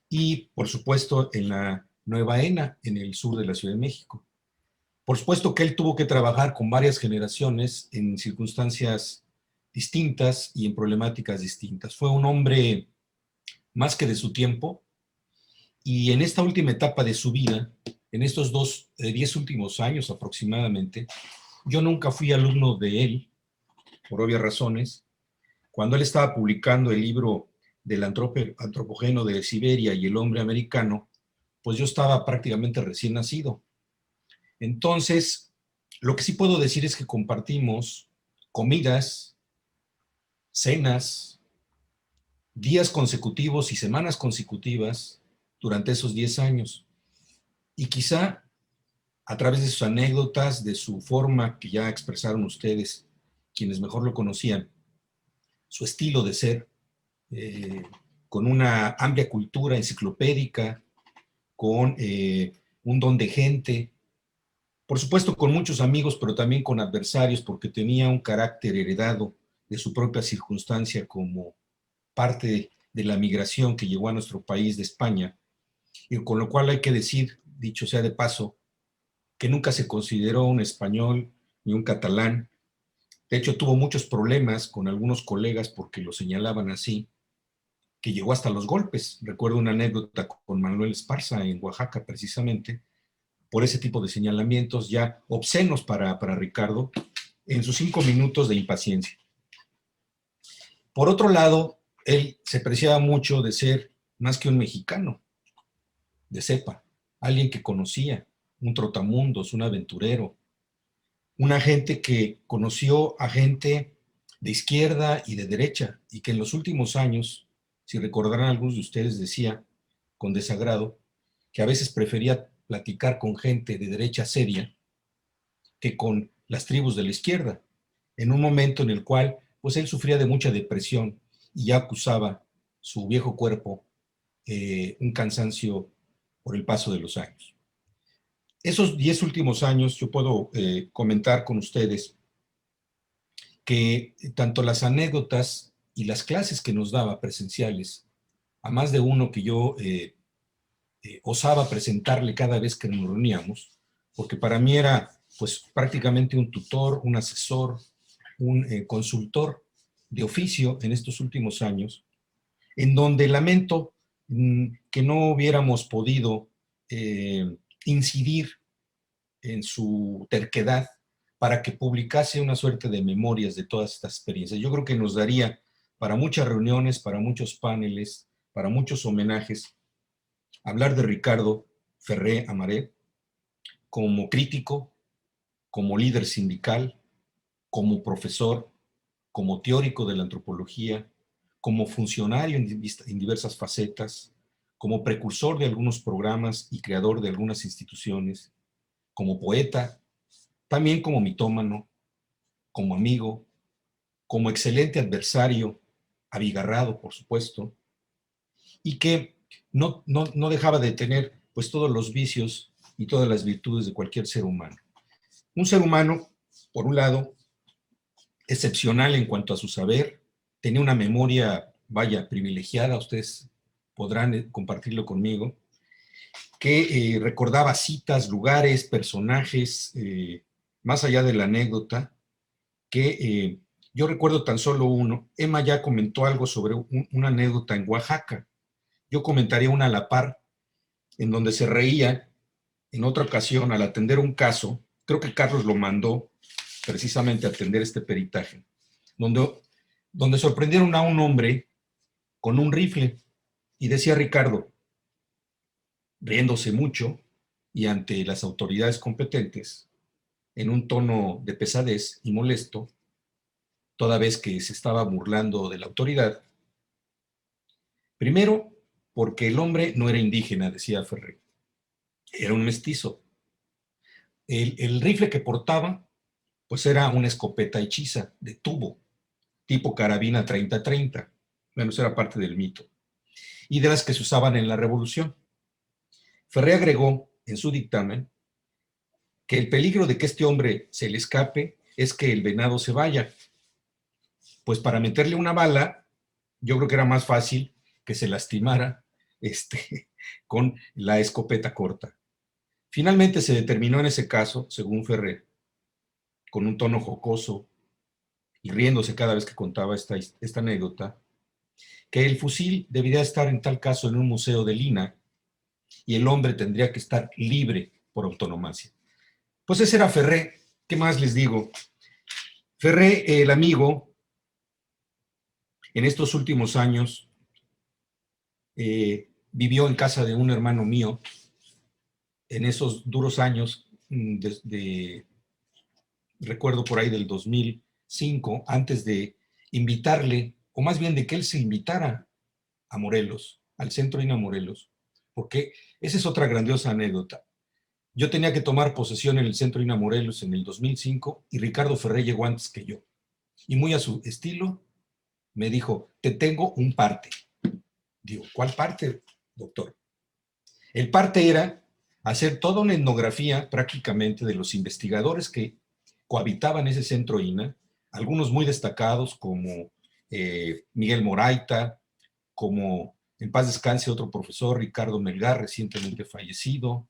y por supuesto en la Nueva ENA, en el sur de la Ciudad de México. Por supuesto que él tuvo que trabajar con varias generaciones en circunstancias distintas y en problemáticas distintas. Fue un hombre más que de su tiempo, y en esta última etapa de su vida, en estos 10 últimos años aproximadamente, yo nunca fui alumno de él, por obvias razones. Cuando él estaba publicando el libro del antropógeno de Siberia y el hombre americano, pues yo estaba prácticamente recién nacido. Entonces, lo que sí puedo decir es que compartimos comidas, cenas, días consecutivos y semanas consecutivas durante esos 10 años. Y quizá a través de sus anécdotas, de su forma que ya expresaron ustedes, quienes mejor lo conocían, su estilo de ser, con una amplia cultura enciclopédica, con un don de gente, por supuesto con muchos amigos, pero también con adversarios, porque tenía un carácter heredado de su propia circunstancia como parte de la migración que llegó a nuestro país de España, y con lo cual hay que decir, dicho sea de paso, que nunca se consideró un español ni un catalán. De hecho, tuvo muchos problemas con algunos colegas porque lo señalaban así, que llegó hasta los golpes. Recuerdo una anécdota con Manuel Esparza en Oaxaca, precisamente, por ese tipo de señalamientos ya obscenos para Ricardo en sus 5 minutos de impaciencia. Por otro lado, él se preciaba mucho de ser más que un mexicano, de cepa, alguien que conocía, un trotamundos, un aventurero, una gente que conoció a gente de izquierda y de derecha, y que en los últimos años, si recordarán algunos de ustedes, decía con desagrado que a veces prefería platicar con gente de derecha seria que con las tribus de la izquierda, en un momento en el cual pues él sufría de mucha depresión y ya acusaba su viejo cuerpo un cansancio por el paso de los años. Esos 10 últimos años yo puedo comentar con ustedes que tanto las anécdotas y las clases que nos daba presenciales, a más de uno que yo osaba presentarle cada vez que nos reuníamos, porque para mí era pues prácticamente un tutor, un asesor, un consultor de oficio en estos últimos años, en donde lamento que no hubiéramos podido incidir en su terquedad para que publicase una suerte de memorias de todas estas experiencias. Yo creo que nos daría para muchas reuniones, para muchos paneles, para muchos homenajes, hablar de Ricardo Ferré Amaré como crítico, como líder sindical, como profesor, como teórico de la antropología, como funcionario en diversas facetas, como precursor de algunos programas y creador de algunas instituciones, como poeta, también como mitómano, como amigo, como excelente adversario, abigarrado, por supuesto, y que no dejaba de tener pues todos los vicios y todas las virtudes de cualquier ser humano. Un ser humano, por un lado, excepcional en cuanto a su saber, tenía una memoria, vaya, privilegiada, ustedes podrán compartirlo conmigo, que recordaba citas, lugares, personajes, más allá de la anécdota, que yo recuerdo tan solo uno. Emma ya comentó algo sobre una anécdota en Oaxaca. Yo comentaría una a la par, en donde se reía en otra ocasión al atender un caso. Creo que Carlos lo mandó precisamente a atender este peritaje, donde sorprendieron a un hombre con un rifle, y decía Ricardo, riéndose mucho y ante las autoridades competentes, en un tono de pesadez y molesto, toda vez que se estaba burlando de la autoridad. Primero, porque el hombre no era indígena, decía Ferré, era un mestizo. El rifle que portaba pues era una escopeta hechiza de tubo, tipo carabina 30-30. Bueno, eso era parte del mito. Y de las que se usaban en la Revolución. Ferré agregó en su dictamen que el peligro de que este hombre se le escape es que el venado se vaya. Pues para meterle una bala, yo creo que era más fácil que se lastimara con la escopeta corta. Finalmente se determinó en ese caso, según Ferré, con un tono jocoso y riéndose cada vez que contaba esta anécdota, que el fusil debería estar en tal caso en un museo de Lina y el hombre tendría que estar libre por autonomacia. Pues ese era Ferré. ¿Qué más les digo? Ferré, el amigo, en estos últimos años vivió en casa de un hermano mío en esos duros años recuerdo por ahí del 2005, antes de invitarle, o más bien de que él se invitara a Morelos, al Centro INA Morelos, porque esa es otra grandiosa anécdota. Yo tenía que tomar posesión en el Centro INA Morelos en el 2005 y Ricardo Ferré llegó antes que yo. Y muy a su estilo, me dijo, te tengo un parte. Digo, ¿cuál parte, doctor? El parte era hacer toda una etnografía prácticamente de los investigadores que cohabitaban ese Centro INA, algunos muy destacados como Miguel Moraita, como en paz descanse otro profesor, Ricardo Melgar, recientemente fallecido,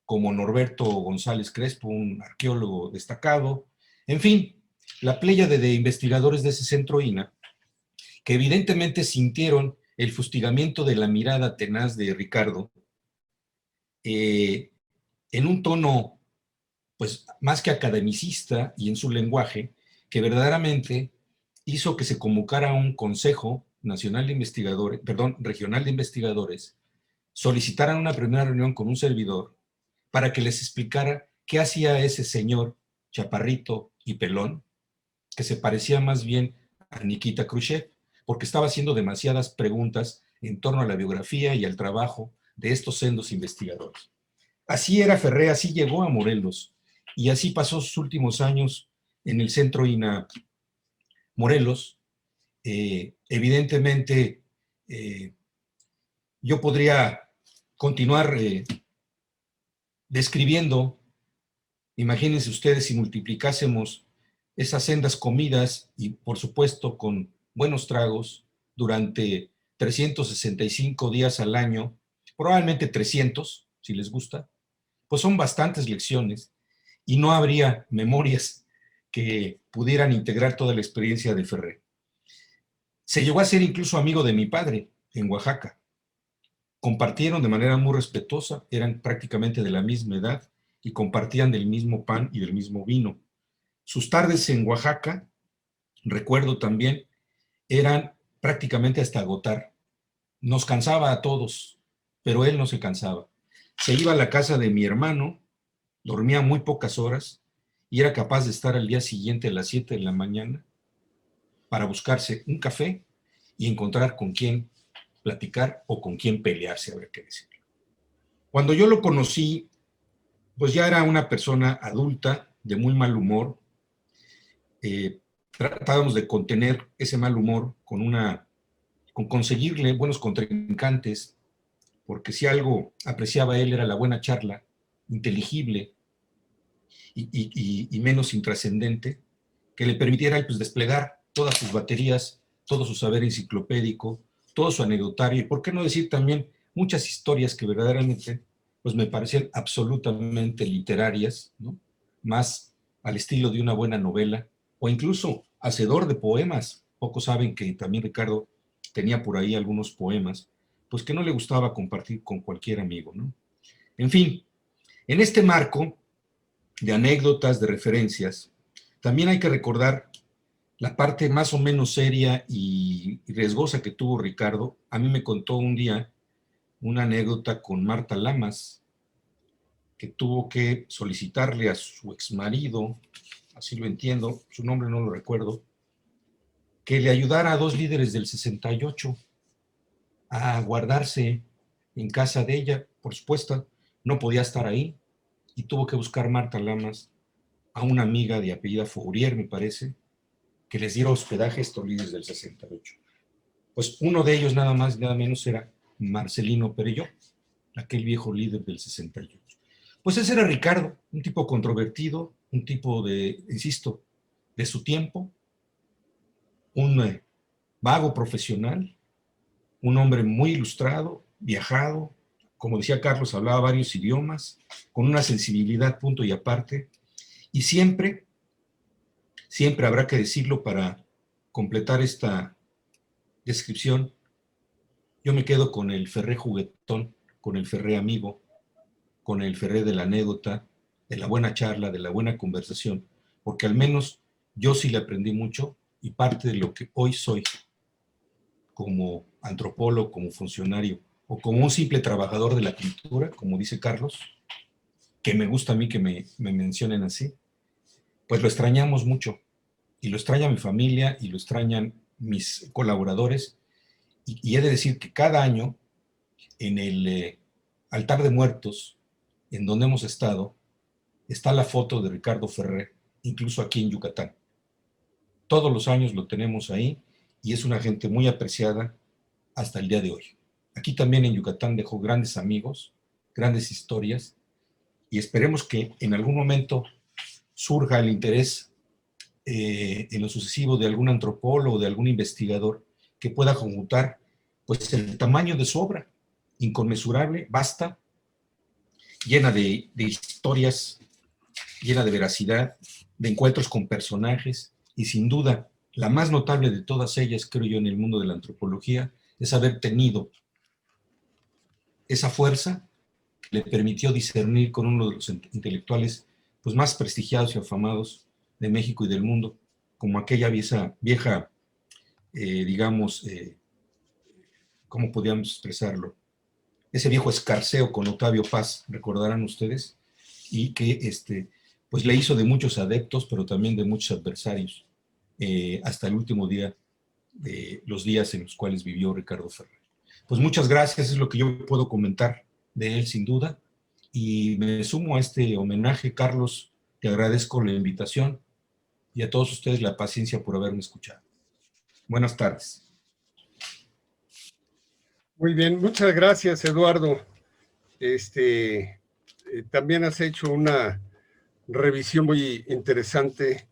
como Norberto González Crespo, un arqueólogo destacado, en fin, la pléyade de investigadores de ese Centro INA, que evidentemente sintieron el fustigamiento de la mirada tenaz de Ricardo, en un tono, pues, más que academicista y en su lenguaje, que verdaderamente hizo que se convocara un Consejo Nacional de Investigadores, Regional de Investigadores, solicitaran una primera reunión con un servidor para que les explicara qué hacía ese señor chaparrito y pelón, que se parecía más bien a Nikita Khrushchev, porque estaba haciendo demasiadas preguntas en torno a la biografía y al trabajo de estos sendos investigadores. Así era Ferré, así llegó a Morelos, y así pasó sus últimos años en el Centro INA Morelos. Evidentemente, yo podría continuar describiendo. Imagínense ustedes si multiplicásemos esas sendas comidas y, por supuesto, con buenos tragos durante 365 días al año, probablemente 300, si les gusta, pues son bastantes lecciones y no habría memorias que pudieran integrar toda la experiencia de Ferré. Se llegó a ser incluso amigo de mi padre en Oaxaca. Compartieron de manera muy respetuosa, eran prácticamente de la misma edad y compartían del mismo pan y del mismo vino. Sus tardes en Oaxaca, recuerdo también, eran prácticamente hasta agotar. Nos cansaba a todos, pero él no se cansaba. Se iba a la casa de mi hermano, dormía muy pocas horas y era capaz de estar al día siguiente a las 7 de la mañana para buscarse un café y encontrar con quién platicar o con quién pelearse, a ver qué decir. Cuando yo lo conocí, pues ya era una persona adulta, de muy mal humor. Tratábamos de contener ese mal humor con conseguirle buenos contrincantes, porque si algo apreciaba él era la buena charla, inteligible y menos intrascendente, que le permitiera pues, desplegar todas sus baterías, todo su saber enciclopédico, todo su anecdotario, y por qué no decir también muchas historias que verdaderamente pues, me parecían absolutamente literarias, ¿no? Más al estilo de una buena novela, o incluso hacedor de poemas. Pocos saben que también Ricardo tenía por ahí algunos poemas, pues que no le gustaba compartir con cualquier amigo, ¿no? En fin, en este marco de anécdotas, de referencias, también hay que recordar la parte más o menos seria y riesgosa que tuvo Ricardo. A mí me contó un día una anécdota con Marta Lamas, que tuvo que solicitarle a su exmarido, así lo entiendo, su nombre no lo recuerdo, que le ayudara a dos líderes del 68 a guardarse en casa de ella. Por supuesto, no podía estar ahí y tuvo que buscar Marta Lamas a una amiga de apellida Fourier, me parece, que les diera hospedaje a estos líderes del 68. Pues uno de ellos nada más y nada menos era Marcelino Perelló, aquel viejo líder del 68. Pues ese era Ricardo, un tipo controvertido, un tipo de, insisto, de su tiempo, un vago profesional, un hombre muy ilustrado, viajado, como decía Carlos, hablaba varios idiomas, con una sensibilidad punto y aparte, y siempre habrá que decirlo para completar esta descripción, yo me quedo con el Ferré juguetón, con el Ferré amigo, con el Ferré de la anécdota, de la buena charla, de la buena conversación, porque al menos yo sí le aprendí mucho y parte de lo que hoy soy como antropólogo, como funcionario o como un simple trabajador de la cultura, como dice Carlos, que me gusta a mí que me mencionen así, pues lo extrañamos mucho y lo extraña mi familia y lo extrañan mis colaboradores y he de decir que cada año en el altar de muertos en donde hemos estado está la foto de Ricardo Ferré, incluso aquí en Yucatán. Todos los años lo tenemos ahí y es una gente muy apreciada hasta el día de hoy. Aquí también en Yucatán dejó grandes amigos, grandes historias y esperemos que en algún momento surja el interés en lo sucesivo de algún antropólogo, de algún investigador que pueda conjuntar pues el tamaño de su obra, inconmensurable, vasta, llena de historias, llena de veracidad, de encuentros con personajes y sin duda la más notable de todas ellas, creo yo, en el mundo de la antropología, es haber tenido esa fuerza que le permitió discernir con uno de los intelectuales pues, más prestigiados y afamados de México y del mundo, como aquella vieja digamos, ¿cómo podríamos expresarlo? Ese viejo escarceo con Octavio Paz, recordarán ustedes, y que pues le hizo de muchos adeptos, pero también de muchos adversarios, hasta el último día de los días en los cuales vivió Ricardo Ferré. Pues muchas gracias, es lo que yo puedo comentar de él sin duda, y me sumo a este homenaje, Carlos, te agradezco la invitación y a todos ustedes la paciencia por haberme escuchado. Buenas tardes. Muy bien, muchas gracias, Eduardo. También has hecho una revisión muy interesante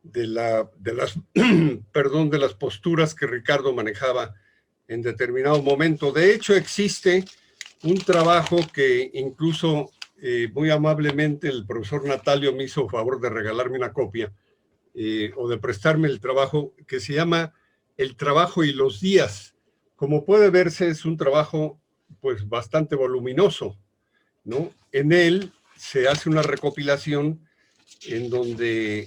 de las posturas que Ricardo manejaba en determinado momento. De hecho, existe un trabajo que incluso muy amablemente el profesor Natalio me hizo favor de regalarme una copia o de prestarme el trabajo, que se llama El trabajo y los días. Como puede verse, es un trabajo pues bastante voluminoso, ¿no? En él se hace una recopilación en donde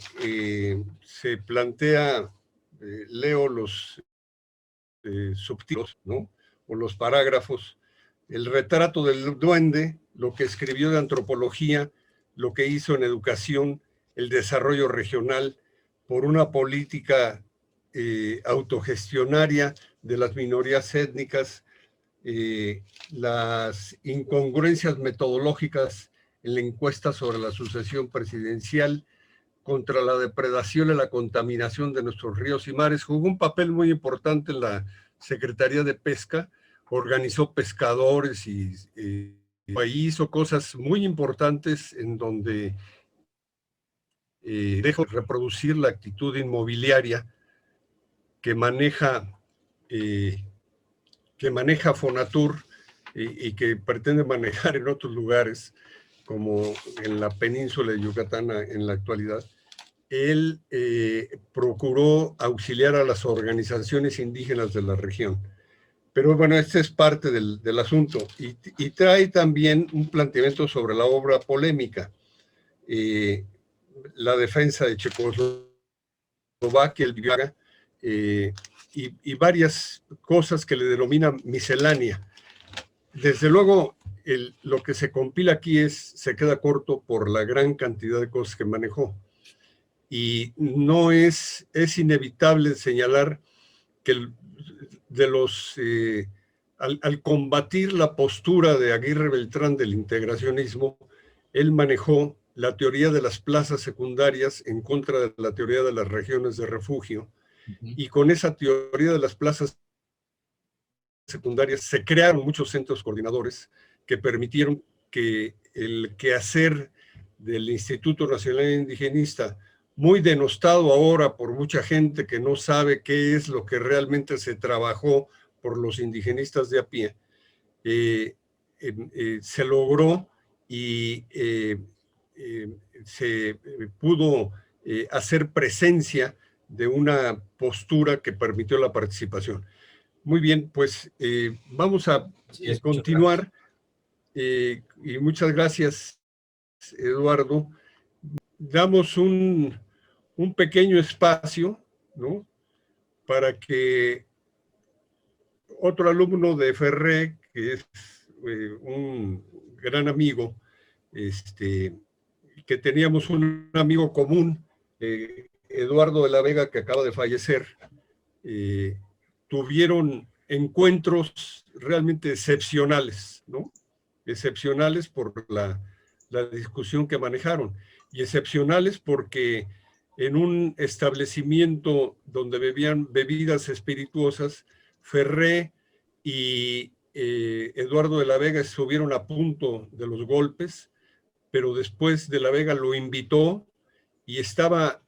se plantea, leo los subtítulos, ¿no? O los parágrafos, el retrato del duende, lo que escribió de antropología, lo que hizo en educación, el desarrollo regional, por una política autogestionaria de las minorías étnicas, las incongruencias metodológicas en la encuesta sobre la sucesión presidencial, contra la depredación y la contaminación de nuestros ríos y mares. Jugó un papel muy importante en la Secretaría de Pesca, organizó pescadores y hizo cosas muy importantes en donde dejó de reproducir la actitud inmobiliaria que maneja Fonatur y que pretende manejar en otros lugares, como en la península de Yucatán en la actualidad. Él procuró auxiliar a las organizaciones indígenas de la región. Pero bueno, este es parte del asunto. Y trae también un planteamiento sobre la obra polémica, la defensa de Checoslovaquia, el Viaga, y varias cosas que le denominan miscelánea. Desde luego, lo que se compila aquí se queda corto por la gran cantidad de cosas que manejó. Y no es inevitable señalar que al combatir la postura de Aguirre Beltrán del integracionismo, él manejó la teoría de las plazas secundarias en contra de la teoría de las regiones de refugio. Y con esa teoría de las plazas secundarias se crearon muchos centros coordinadores que permitieron que el quehacer del Instituto Nacional Indigenista, muy denostado ahora por mucha gente que no sabe qué es lo que realmente se trabajó por los indigenistas de a pie, se logró y se pudo hacer presencia de una postura que permitió la participación. Muy bien, pues vamos a continuar. Y muchas gracias, Eduardo. Damos un pequeño espacio, ¿no?, para que otro alumno de Ferré, que es un gran amigo, que teníamos un amigo común, Eduardo de la Vega, que acaba de fallecer, tuvieron encuentros realmente excepcionales, ¿no? Excepcionales por la discusión que manejaron, y excepcionales porque en un establecimiento donde bebían bebidas espirituosas, Ferré y Eduardo de la Vega estuvieron a punto de los golpes, pero después de la Vega lo invitó y estaba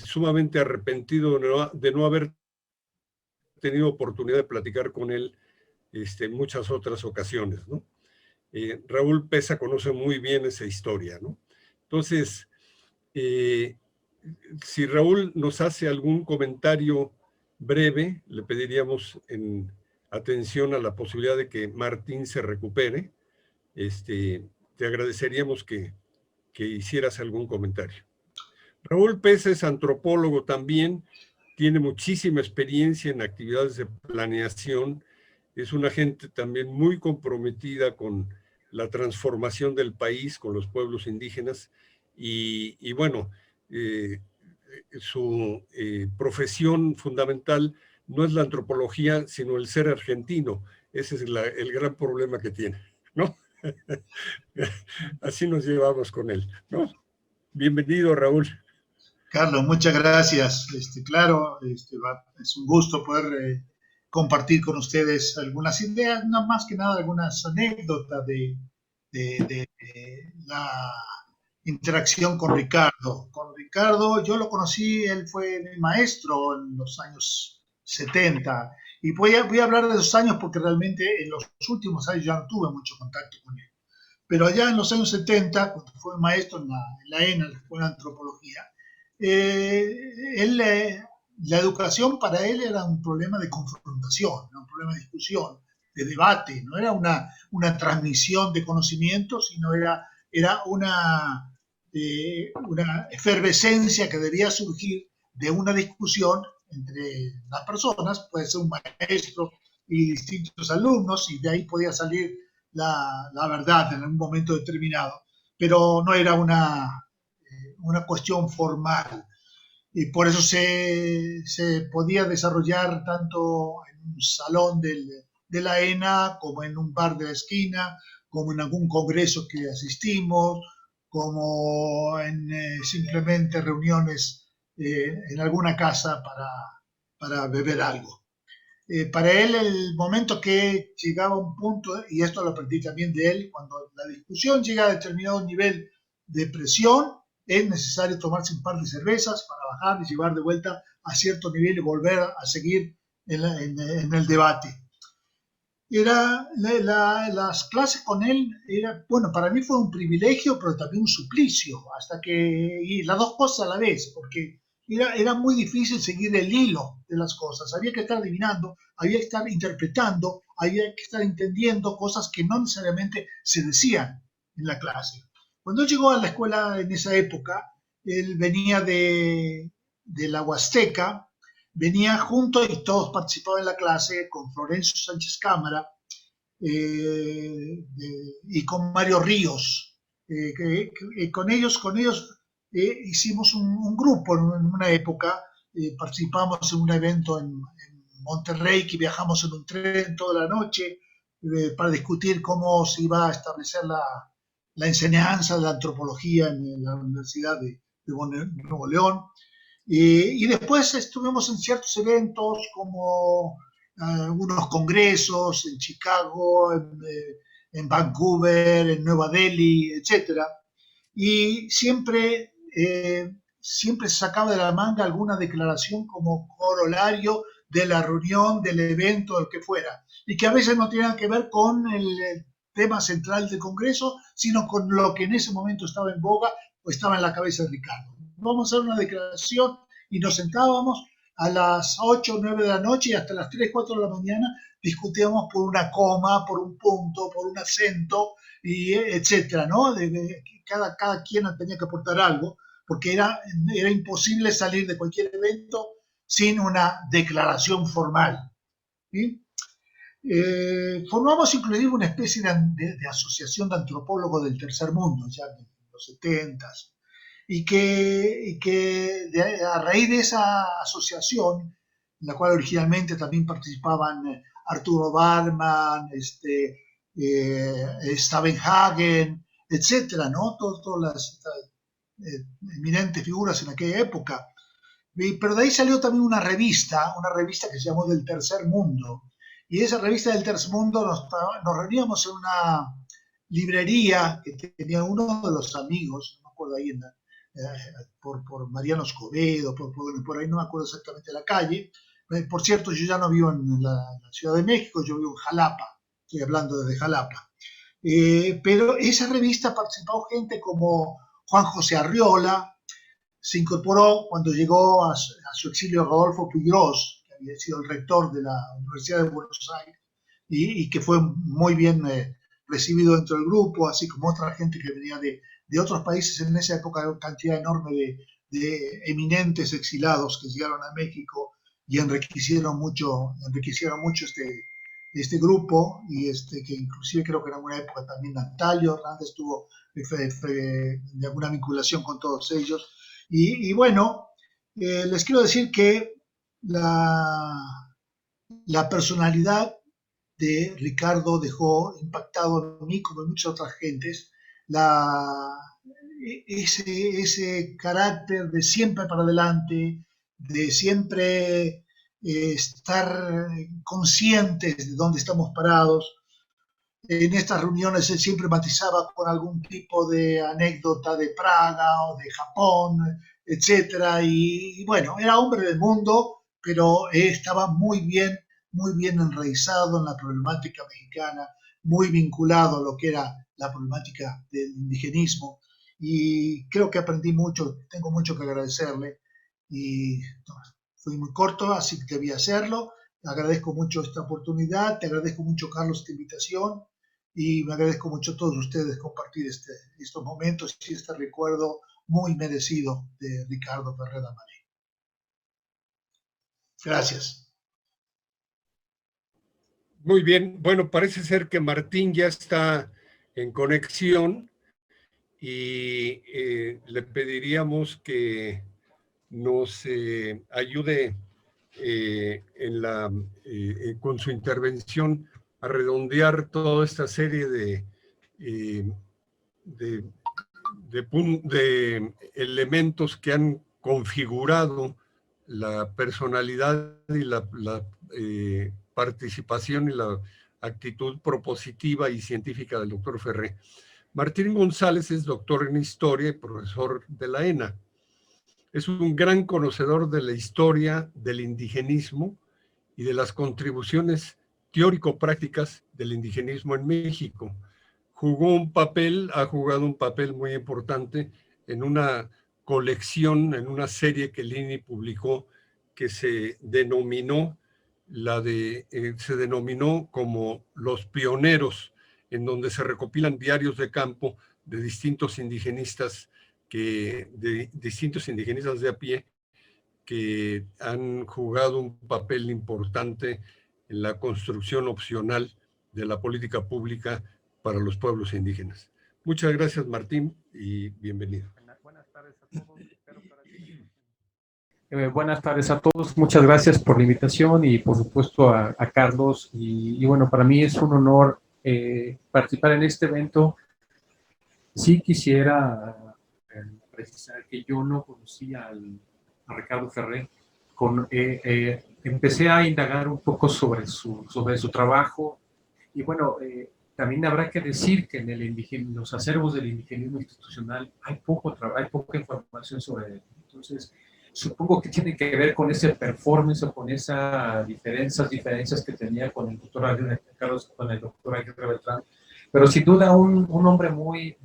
sumamente arrepentido de no haber tenido oportunidad de platicar con él en muchas otras ocasiones, ¿no? Raúl Pesa conoce muy bien esa historia, ¿no? Entonces, si Raúl nos hace algún comentario breve, le pediríamos en atención a la posibilidad de que Martín se recupere. Te agradeceríamos que hicieras algún comentario. Raúl Pesa es antropólogo también, tiene muchísima experiencia en actividades de planeación, es una gente también muy comprometida con la transformación del país, con los pueblos indígenas, y bueno, su profesión fundamental no es la antropología, sino el ser argentino. Ese es el gran problema que tiene, ¿no? Así nos llevamos con él, ¿no? Bienvenido, Raúl. Carlos, muchas gracias. Claro, es un gusto poder compartir con ustedes algunas ideas, no más que nada algunas anécdotas de la interacción con Ricardo. Con Ricardo yo lo conocí, él fue mi maestro en los años 70, y voy a hablar de esos años porque realmente en los últimos años ya no tuve mucho contacto con él. Pero allá en los años 70, cuando fue maestro en la ENA, la Escuela de Antropología, la educación para él era un problema de confrontación, ¿no? Un problema de discusión, de debate, no era una transmisión de conocimiento, sino era una efervescencia que debía surgir de una discusión entre las personas, puede ser un maestro y distintos alumnos, y de ahí podía salir la verdad en un momento determinado, pero no era una cuestión formal, y por eso se podía desarrollar tanto en un salón de la ENA, como en un bar de la esquina, como en algún congreso que asistimos, como en simplemente reuniones en alguna casa para beber algo. Para él, el momento que llegaba a un punto, y esto lo aprendí también de él, cuando la discusión llega a determinado nivel de presión, es necesario tomarse un par de cervezas para bajar y llevar de vuelta a cierto nivel y volver a seguir en el debate. Las clases con él, bueno, para mí fue un privilegio, pero también un suplicio, y las dos cosas a la vez, porque era muy difícil seguir el hilo de las cosas. Había que estar adivinando, había que estar interpretando, había que estar entendiendo cosas que no necesariamente se decían en la clase. Cuando llegó a la escuela en esa época, él venía de la Huasteca, venía junto y todos participaban en la clase con Florencio Sánchez Cámara y con Mario Ríos. Con ellos hicimos un grupo en una época, participamos en un evento en Monterrey, que viajamos en un tren toda la noche para discutir cómo se iba a establecer la enseñanza de la antropología en la Universidad de Nuevo León. Y después estuvimos en ciertos eventos como unos congresos en Chicago, en Vancouver, en Nueva Delhi, etc. Y siempre se sacaba de la manga alguna declaración como corolario de la reunión, del evento, del que fuera, y que a veces no tenía que ver con el tema central del Congreso, sino con lo que en ese momento estaba en boga o estaba en la cabeza de Ricardo. Vamos a hacer una declaración y nos sentábamos a las 8 o 9 de la noche y hasta las 3, 4 de la mañana discutíamos por una coma, por un punto, por un acento, y etcétera, ¿no? Cada quien tenía que aportar algo, porque era imposible salir de cualquier evento sin una declaración formal. ¿Sí? Formamos inclusive una especie de asociación de antropólogos del tercer mundo, ya en los 70s, y que a raíz de esa asociación, en la cual originalmente también participaban Arturo Barman, Stavenhagen, etcétera, ¿no? Todas las eminentes figuras en aquella época. Pero de ahí salió también una revista que se llamó Del Tercer Mundo. Y esa revista del Tercer Mundo nos reuníamos en una librería que tenía uno de los amigos, no me acuerdo ahí, por Mariano Escobedo, por ahí no me acuerdo exactamente la calle. Por cierto, yo ya no vivo en la Ciudad de México, yo vivo en Jalapa, estoy hablando desde Jalapa. Pero esa revista participó gente como Juan José Arriola, se incorporó cuando llegó a su exilio Rodolfo Puigros, que había sido el rector de la Universidad de Buenos Aires, y que fue muy bien recibido dentro del grupo, así como otra gente que venía de otros países. En esa época, una cantidad enorme de eminentes exilados que llegaron a México y enriquecieron mucho este grupo, y que inclusive creo que en alguna época también Natalio Hernández tuvo de alguna vinculación con todos ellos. Y bueno, les quiero decir que la personalidad de Ricardo dejó impactado en mí, como en muchas otras gentes, ese carácter de siempre para adelante, de siempre estar conscientes de dónde estamos parados. En estas reuniones él siempre matizaba con algún tipo de anécdota de Praga o de Japón, etcétera. Y bueno, era hombre del mundo, pero estaba muy bien enraizado en la problemática mexicana, muy vinculado a lo que era la problemática del indigenismo. Y creo que aprendí mucho, tengo mucho que agradecerle. Y fui muy corto, así que debía hacerlo. Agradezco mucho esta oportunidad, te agradezco mucho, Carlos, esta invitación. Y me agradezco mucho a todos ustedes compartir estos momentos y este recuerdo muy merecido de Ricardo Ferrera Marín. Gracias. Muy bien. Bueno, parece ser que Martín ya está en conexión y le pediríamos que nos ayude con su intervención a redondear toda esta serie de elementos que han configurado la personalidad y la participación y la actitud propositiva y científica del doctor Ferré. Martín González es doctor en Historia y profesor de la ENA. Es un gran conocedor de la historia del indigenismo y de las contribuciones teórico-prácticas del indigenismo en México. Ha jugado un papel muy importante en una colección, en una serie que el INI publicó que se denominó como Los Pioneros, en donde se recopilan diarios de campo de distintos indigenistas de a pie que han jugado un papel importante en la construcción opcional de la política pública para los pueblos indígenas. Muchas gracias, Martín, y bienvenido. Buenas tardes a todos. Buenas tardes a todos. Muchas gracias por la invitación y, por supuesto, a Carlos. Y bueno, para mí es un honor participar en este evento Sí quisiera precisar que yo no conocía a Ricardo Ferré. Empecé a indagar un poco sobre su trabajo y bueno, también habrá que decir que en los acervos del indigenismo institucional hay poca información sobre él. Entonces, supongo que tiene que ver con ese performance o con esas diferencias que tenía con el doctor Aguirre Beltrán, pero sin duda un hombre muy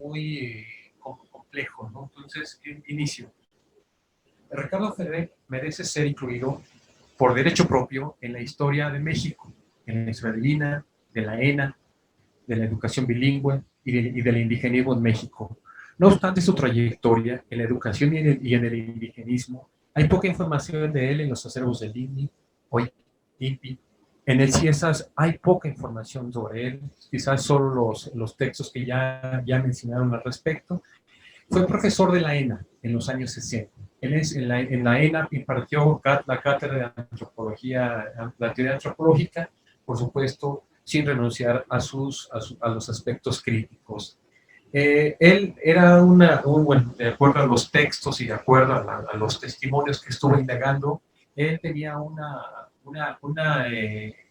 complejo, ¿no? Entonces, inicio. Ricardo Ferré merece ser incluido por derecho propio en la historia de México, en la historia divina, de la ENA, de la educación bilingüe y del indigenismo en México. No obstante su trayectoria en la educación y en el indigenismo, hay poca información de él en los acervos del INPI, hoy INPI. En el CIESAS hay poca información sobre él, quizás solo los textos que ya mencionaron al respecto. Fue profesor de la ENA en los años 60. Él en la ENA impartió la cátedra de antropología, la teoría antropológica, por supuesto, sin renunciar a los aspectos críticos. Él era bueno, de acuerdo a los textos y de acuerdo a los testimonios que estuvo indagando, él tenía una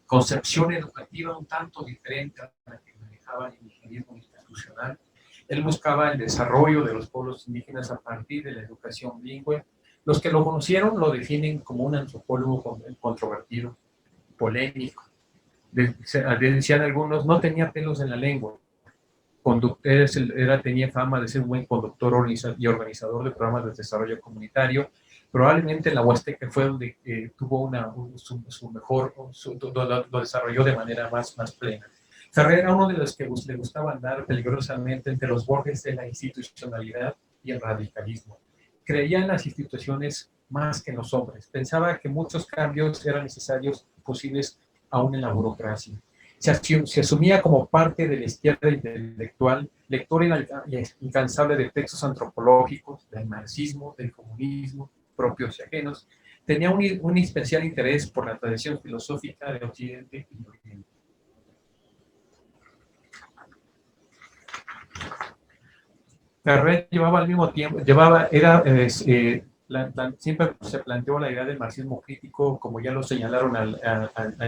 concepción educativa un tanto diferente a la que manejaba el indigenismo institucional. Él buscaba el desarrollo de los pueblos indígenas a partir de la educación bilingüe. Los que lo conocieron lo definen como un antropólogo controvertido, polémico. Decían algunos, no tenía pelos en la lengua. Tenía fama de ser un buen conductor y organizador de programas de desarrollo comunitario. Probablemente la Huasteca fue donde tuvo lo desarrolló de manera más plena. Ferré era uno de los que le gustaba andar peligrosamente entre los bordes de la institucionalidad y el radicalismo. Creía en las instituciones más que en los hombres. Pensaba que muchos cambios eran necesarios y posibles aún en la burocracia. Se asumía como parte de la izquierda intelectual, lector incansable de textos antropológicos, del marxismo, del comunismo, propios y ajenos. Tenía un especial interés por la tradición filosófica de Occidente y Oriente. Ferré llevaba al mismo tiempo, siempre se planteó la idea del marxismo crítico, como ya lo señalaron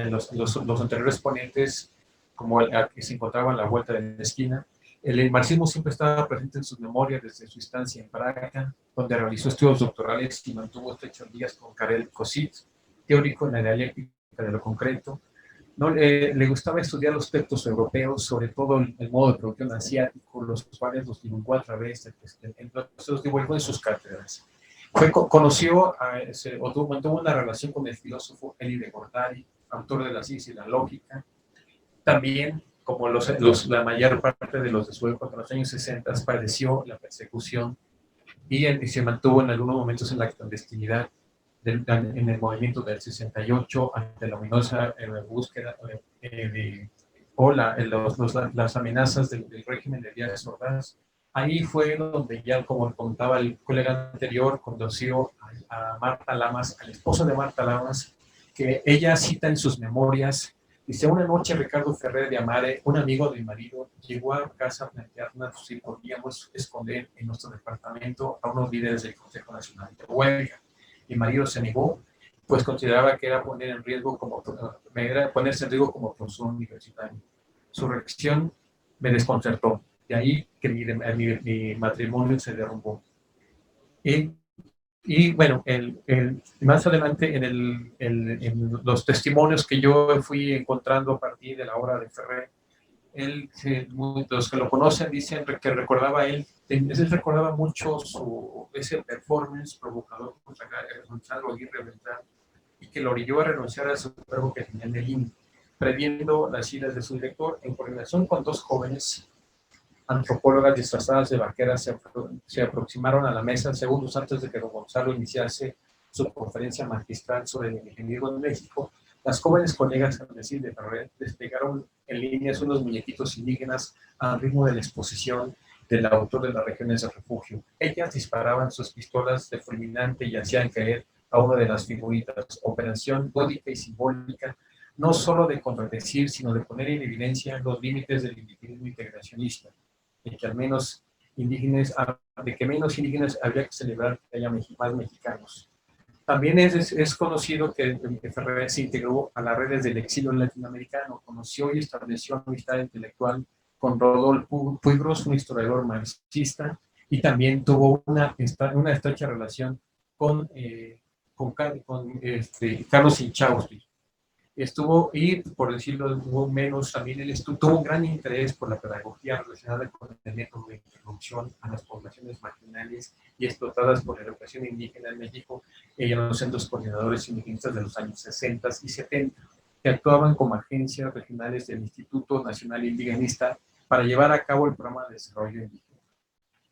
los anteriores ponentes, como el que se encontraba a la vuelta de la esquina. El marxismo siempre estaba presente en sus memorias desde su estancia en Praga, donde realizó estudios doctorales y mantuvo estrechas ligas con Karel Kosit, teórico en la dialéctica de lo concreto. No, le gustaba estudiar los textos europeos, sobre todo el modo de producción asiático, los cuales los divulgó a través los divulgó en sus cátedras. Mantuvo una relación con el filósofo Elie de Gortari, autor de La ciencia y la lógica. También, como la mayor parte de los de su época, en los años 60, padeció la persecución y se mantuvo en algunos momentos en la clandestinidad. En el movimiento del 68 ante la ominosa búsqueda las amenazas del régimen de Díaz Ordaz. Ahí fue donde ya, como contaba el colega anterior, conoció a Marta Lamas, al esposo de Marta Lamas, que ella cita en sus memorias. Dice: una noche Ricardo Ferré de Amare, un amigo de mi marido, llegó a casa a plantearnos si podíamos esconder en nuestro departamento a unos líderes del Consejo Nacional de Huelga. Mi marido se negó, pues consideraba que era ponerse en riesgo como profesor universitario. Su reacción me desconcertó. De ahí que mi matrimonio se derrumbó. Y bueno, más adelante en los testimonios que yo fui encontrando a partir de la obra de Ferré, los que lo conocen dicen que recordaba mucho ese performance provocador contra Gonzalo Aguirre Beltrán, y que lo orilló a renunciar a su cargo que tenía en el INPI, previendo las iras de su director. En coordinación con dos jóvenes antropólogas disfrazadas de vaqueras se aproximaron a la mesa segundos antes de que don Gonzalo iniciase su conferencia magistral sobre el indigenismo en México. Las jóvenes colegas, al decir de Ferré, desplegaron en líneas unos muñequitos indígenas al ritmo de la exposición del autor de las regiones de refugio. Ellas disparaban sus pistolas de fulminante y hacían caer a una de las figuritas. Operación lúdica y simbólica, no solo de contradecir, sino de poner en evidencia los límites del indigenismo integracionista, en que al menos indígenas, de que menos indígenas habría que celebrar que haya más mexicanos. También es conocido que Ferrer se integró a las redes del exilio latinoamericano, conoció y estableció amistad intelectual con Rodolfo Puigros, un historiador marxista, y también tuvo una estrecha relación con Carlos Inchausti. Y por decirlo menos, también él tuvo un gran interés por la pedagogía relacionada con el método de introducción a las poblaciones marginales y explotadas por la educación indígena en México y en los centros coordinadores indigenistas de los años 60 y 70, que actuaban como agencias regionales del Instituto Nacional Indigenista para llevar a cabo el programa de desarrollo indígena.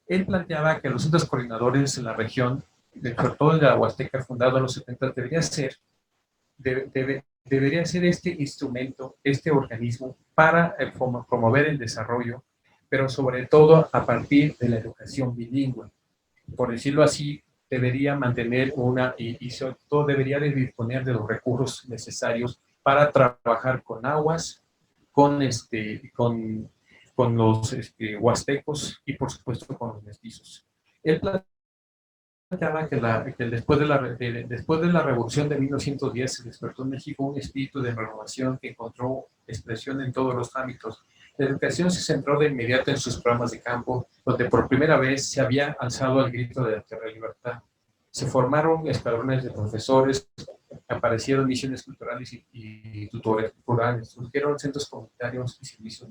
Él planteaba que los centros coordinadores en la región, sobre todo de la Huasteca, fundado en los 70, debería ser este instrumento, este organismo para promover el desarrollo, pero sobre todo a partir de la educación bilingüe. Por decirlo así, debería mantener y sobre todo debería de disponer de los recursos necesarios para trabajar con aguas, con los huastecos y por supuesto con los mestizos. Él planteaba que después de la Revolución de 1910 se despertó en México un espíritu de renovación que encontró expresión en todos los ámbitos. La educación se centró de inmediato en sus programas de campo, donde por primera vez se había alzado el grito de la tierra y libertad. Se formaron escuadrones de profesores, aparecieron misiones culturales y tutores rurales, surgieron centros comunitarios y servicios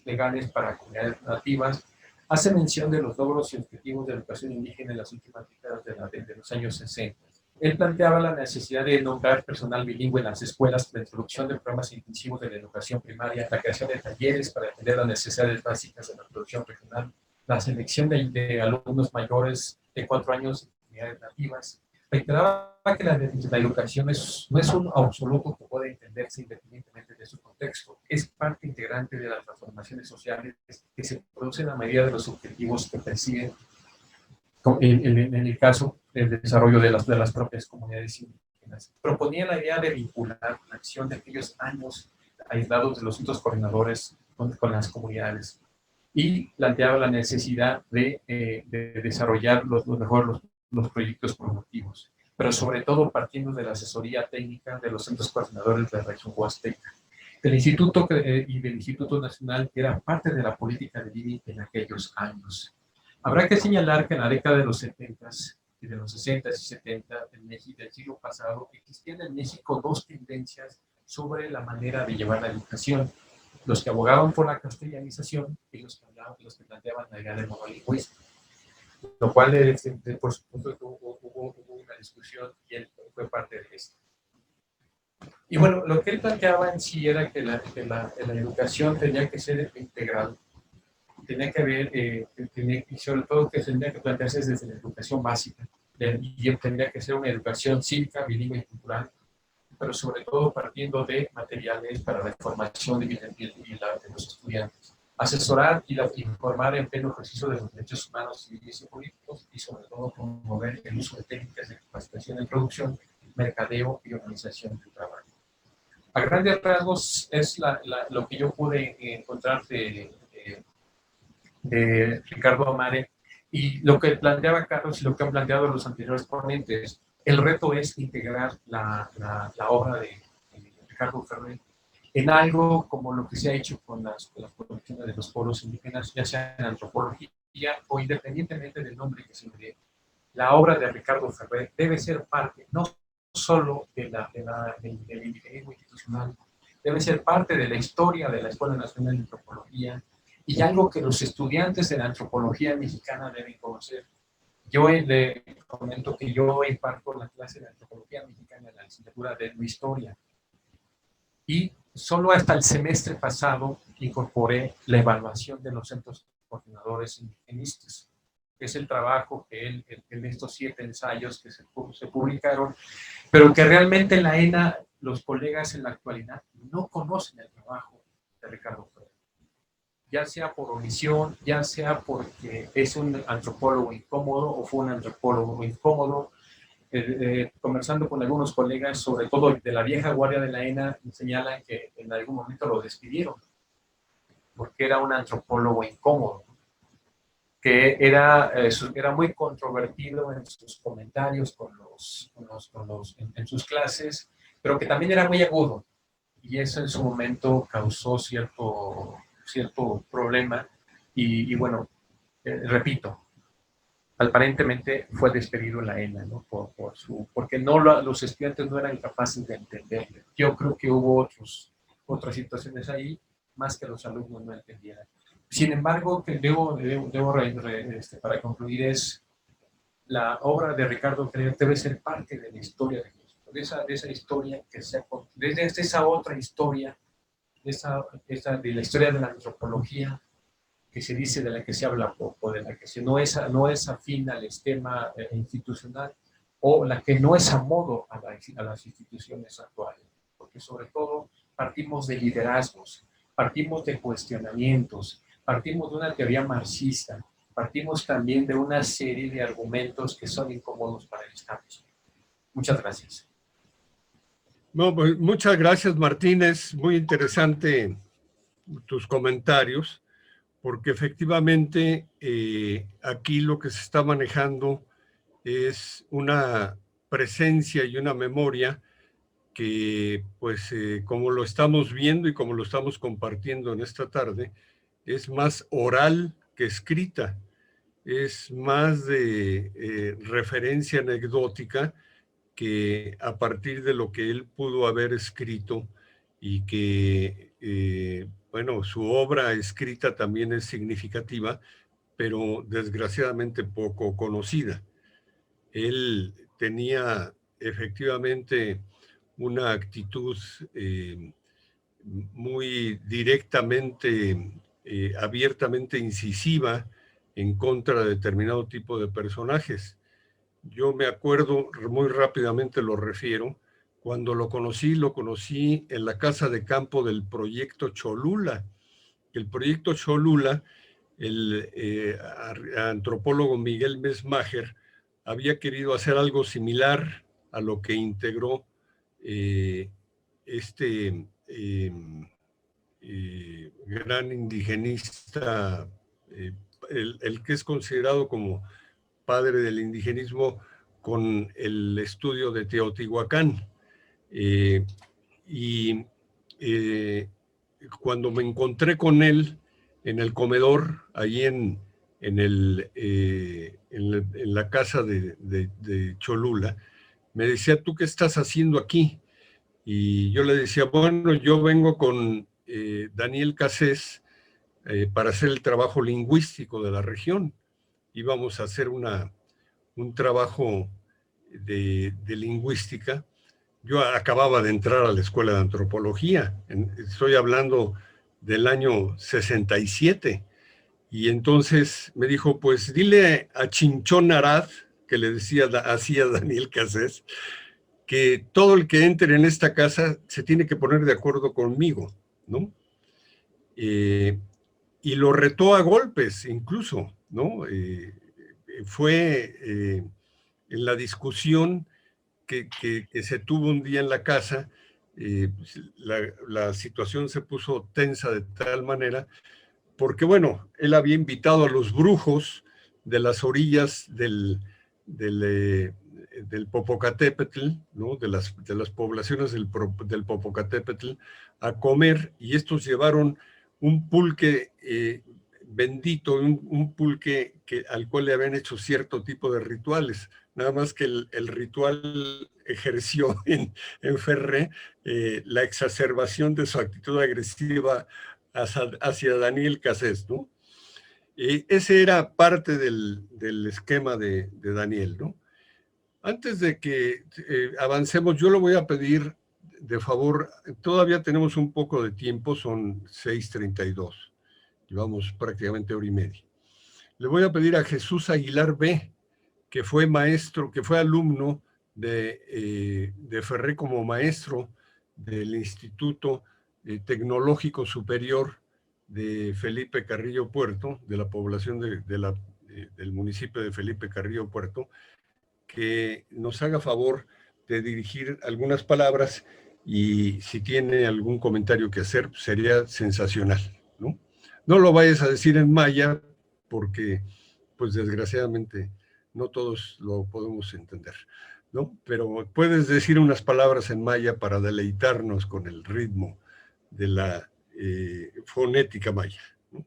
legales para comunidades nativas. Hace mención de los logros y objetivos de la educación indígena en las últimas décadas de los años 60. Él planteaba la necesidad de nombrar personal bilingüe en las escuelas, la introducción de programas intensivos de la educación primaria, la creación de talleres para atender las necesidades básicas de la producción regional, la selección de alumnos mayores de 4 años de comunidades nativas. Reiteraba que la educación no es un absoluto que puede entenderse independientemente de su contexto. Es parte integrante de las transformaciones sociales que se producen a medida de los objetivos que persiguen, en el caso del desarrollo de las propias comunidades indígenas. Proponía la idea de vincular la acción de aquellos años aislados de los centros coordinadores con las comunidades y planteaba la necesidad de desarrollar los proyectos promotivos, pero sobre todo partiendo de la asesoría técnica de los centros coordinadores de la región huasteca, del Instituto y del Instituto Nacional, que era parte de la política de Lili en aquellos años. Habrá que señalar que en la década de los 70 y de los 60 y 70 en México del siglo pasado existían en México dos tendencias sobre la manera de llevar la educación: los que abogaban por la castellanización y los que planteaban la idea del monolingüismo, lo cual por supuesto hubo una discusión y él fue parte de esto. Y bueno, lo que él planteaba en sí era que la educación tenía que ser integral, tenía que haber, y sobre todo que tenía que plantearse desde la educación básica, y tendría que ser una educación cívica, bilingüe y cultural, pero sobre todo partiendo de materiales para la formación de los estudiantes. Asesorar y informar en pleno ejercicio de los derechos humanos, civiles y políticos, y sobre todo promover el uso de técnicas de capacitación en producción, mercadeo y organización del trabajo. A grandes rasgos es lo que yo pude encontrar de Ricardo Amare, y lo que planteaba Carlos y lo que han planteado los anteriores ponentes. El reto es integrar la obra de Ricardo Ferrer en algo como lo que se ha hecho con las producciones de los pueblos indígenas, ya sea en antropología o independientemente del nombre que se le dé. La obra de Ricardo Ferrer debe ser parte no solo del indigenismo institucional, debe ser parte de la historia de la Escuela Nacional de Antropología y algo que los estudiantes de la antropología mexicana deben conocer. Yo le comento que yo imparto la clase de antropología mexicana en la licenciatura de historia, y solo hasta el semestre pasado incorporé la evaluación de los centros coordinadores indigenistas, que es el trabajo que él, en estos 7 ensayos que se publicaron, pero que realmente en la ENA los colegas en la actualidad no conocen el trabajo de Ricardo Ferrer, ya sea por omisión, ya sea porque es un antropólogo incómodo o fue un antropólogo incómodo. Conversando con algunos colegas, sobre todo de la vieja guardia de la ENA, señalan que en algún momento lo despidieron porque era un antropólogo incómodo. que era muy controvertido en sus comentarios en sus clases, pero que también era muy agudo. Y eso en su momento causó cierto problema. Y bueno, repito, aparentemente fue despedido en la ENA, ¿no? Porque los estudiantes no eran capaces de entenderlo. Yo creo que hubo otras situaciones ahí, más que los alumnos no entendieran. Sin embargo, para concluir, la obra de Ricardo Freire debe ser parte de la historia de México, de esa historia desde esa otra historia, de la historia de la antropología, que se dice, de la que se habla poco, de la que no es afín al esquema institucional, o la que no es a modo a las instituciones actuales, porque sobre todo partimos de liderazgos, partimos de cuestionamientos, partimos de una teoría marxista, partimos también de una serie de argumentos que son incómodos para el establishment. Muchas gracias. No, pues, muchas gracias, Martínez. Muy interesante tus comentarios, porque efectivamente aquí lo que se está manejando es una presencia y una memoria que, pues, como lo estamos viendo y como lo estamos compartiendo en esta tarde, es más oral que escrita, es más de referencia anecdótica que a partir de lo que él pudo haber escrito, y que, bueno, su obra escrita también es significativa, pero desgraciadamente poco conocida. Él tenía efectivamente una actitud muy directamente, abiertamente incisiva en contra de determinado tipo de personajes. Yo me acuerdo, muy rápidamente lo refiero, cuando lo conocí en la casa de campo del Proyecto Cholula. El Proyecto Cholula, el antropólogo Miguel Mesmacher había querido hacer algo similar a lo que integró gran indigenista, el que es considerado como padre del indigenismo, con el estudio de Teotihuacán. Cuando me encontré con él en el comedor, allí en la casa de Cholula, me decía: ¿tú qué estás haciendo aquí? Y yo le decía: bueno, yo vengo con Daniel Cassés para hacer el trabajo lingüístico de la región. Íbamos a hacer un trabajo de lingüística. Yo acababa de entrar a la escuela de antropología, estoy hablando del año 67, y entonces me dijo: pues dile a Chinchón Arad, que le hacía Daniel Cassés, que todo el que entre en esta casa se tiene que poner de acuerdo conmigo, ¿no? Y lo retó a golpes incluso, ¿no? Fue en la discusión que se tuvo un día en la casa, la situación se puso tensa de tal manera, porque, bueno, él había invitado a los brujos de las orillas del Popocatépetl, ¿no? de las poblaciones del Popocatépetl, a comer, y estos llevaron un pulque bendito, un pulque al cual le habían hecho cierto tipo de rituales, nada más que el ritual ejerció en Ferré la exacerbación de su actitud agresiva hacia Daniel Cassés, ¿no? Ese era parte del esquema de Daniel, ¿no? Antes de que avancemos, yo le voy a pedir, de favor, todavía tenemos un poco de tiempo, son 6:32, llevamos prácticamente hora y media. Le voy a pedir a Jesús Aguilar B., que fue maestro, que fue alumno de Ferré como maestro del Instituto Tecnológico Superior de Felipe Carrillo Puerto, de la población del municipio de Felipe Carrillo Puerto, que nos haga favor de dirigir algunas palabras, y si tiene algún comentario que hacer, sería sensacional, ¿no? No lo vayas a decir en maya, porque pues desgraciadamente no todos lo podemos entender, ¿no? Pero puedes decir unas palabras en maya para deleitarnos con el ritmo de la fonética maya, ¿no?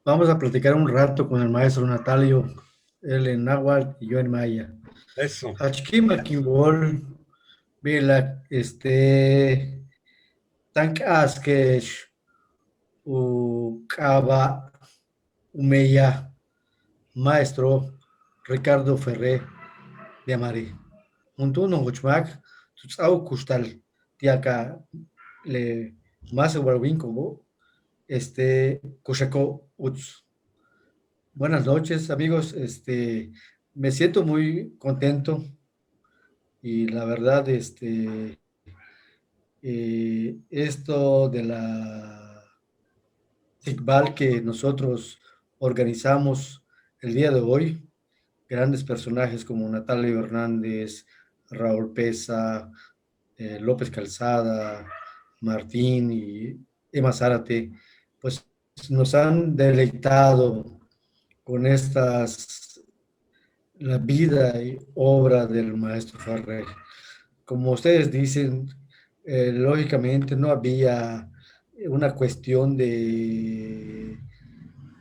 Vamos a platicar un rato con el maestro Natalio, él en náhuatl y yo en maya. Eso. Achkimakimbol, Vila, Tank Askesh, Ukaba, Umeya, maestro Ricardo Ferré de Amari. Junto a Huchmac, Tutsau Kustal, Tiaka, le más como Kushako Uts. Buenas noches, amigos. Me siento muy contento y la verdad, esto de la SICBAL que nosotros organizamos el día de hoy, grandes personajes como Natalia Hernández, Raúl Pesa, López Calzada, Martín y Emma Zárate, pues nos han deleitado con la vida y obra del maestro Ferrer. Como ustedes dicen, lógicamente no había una cuestión de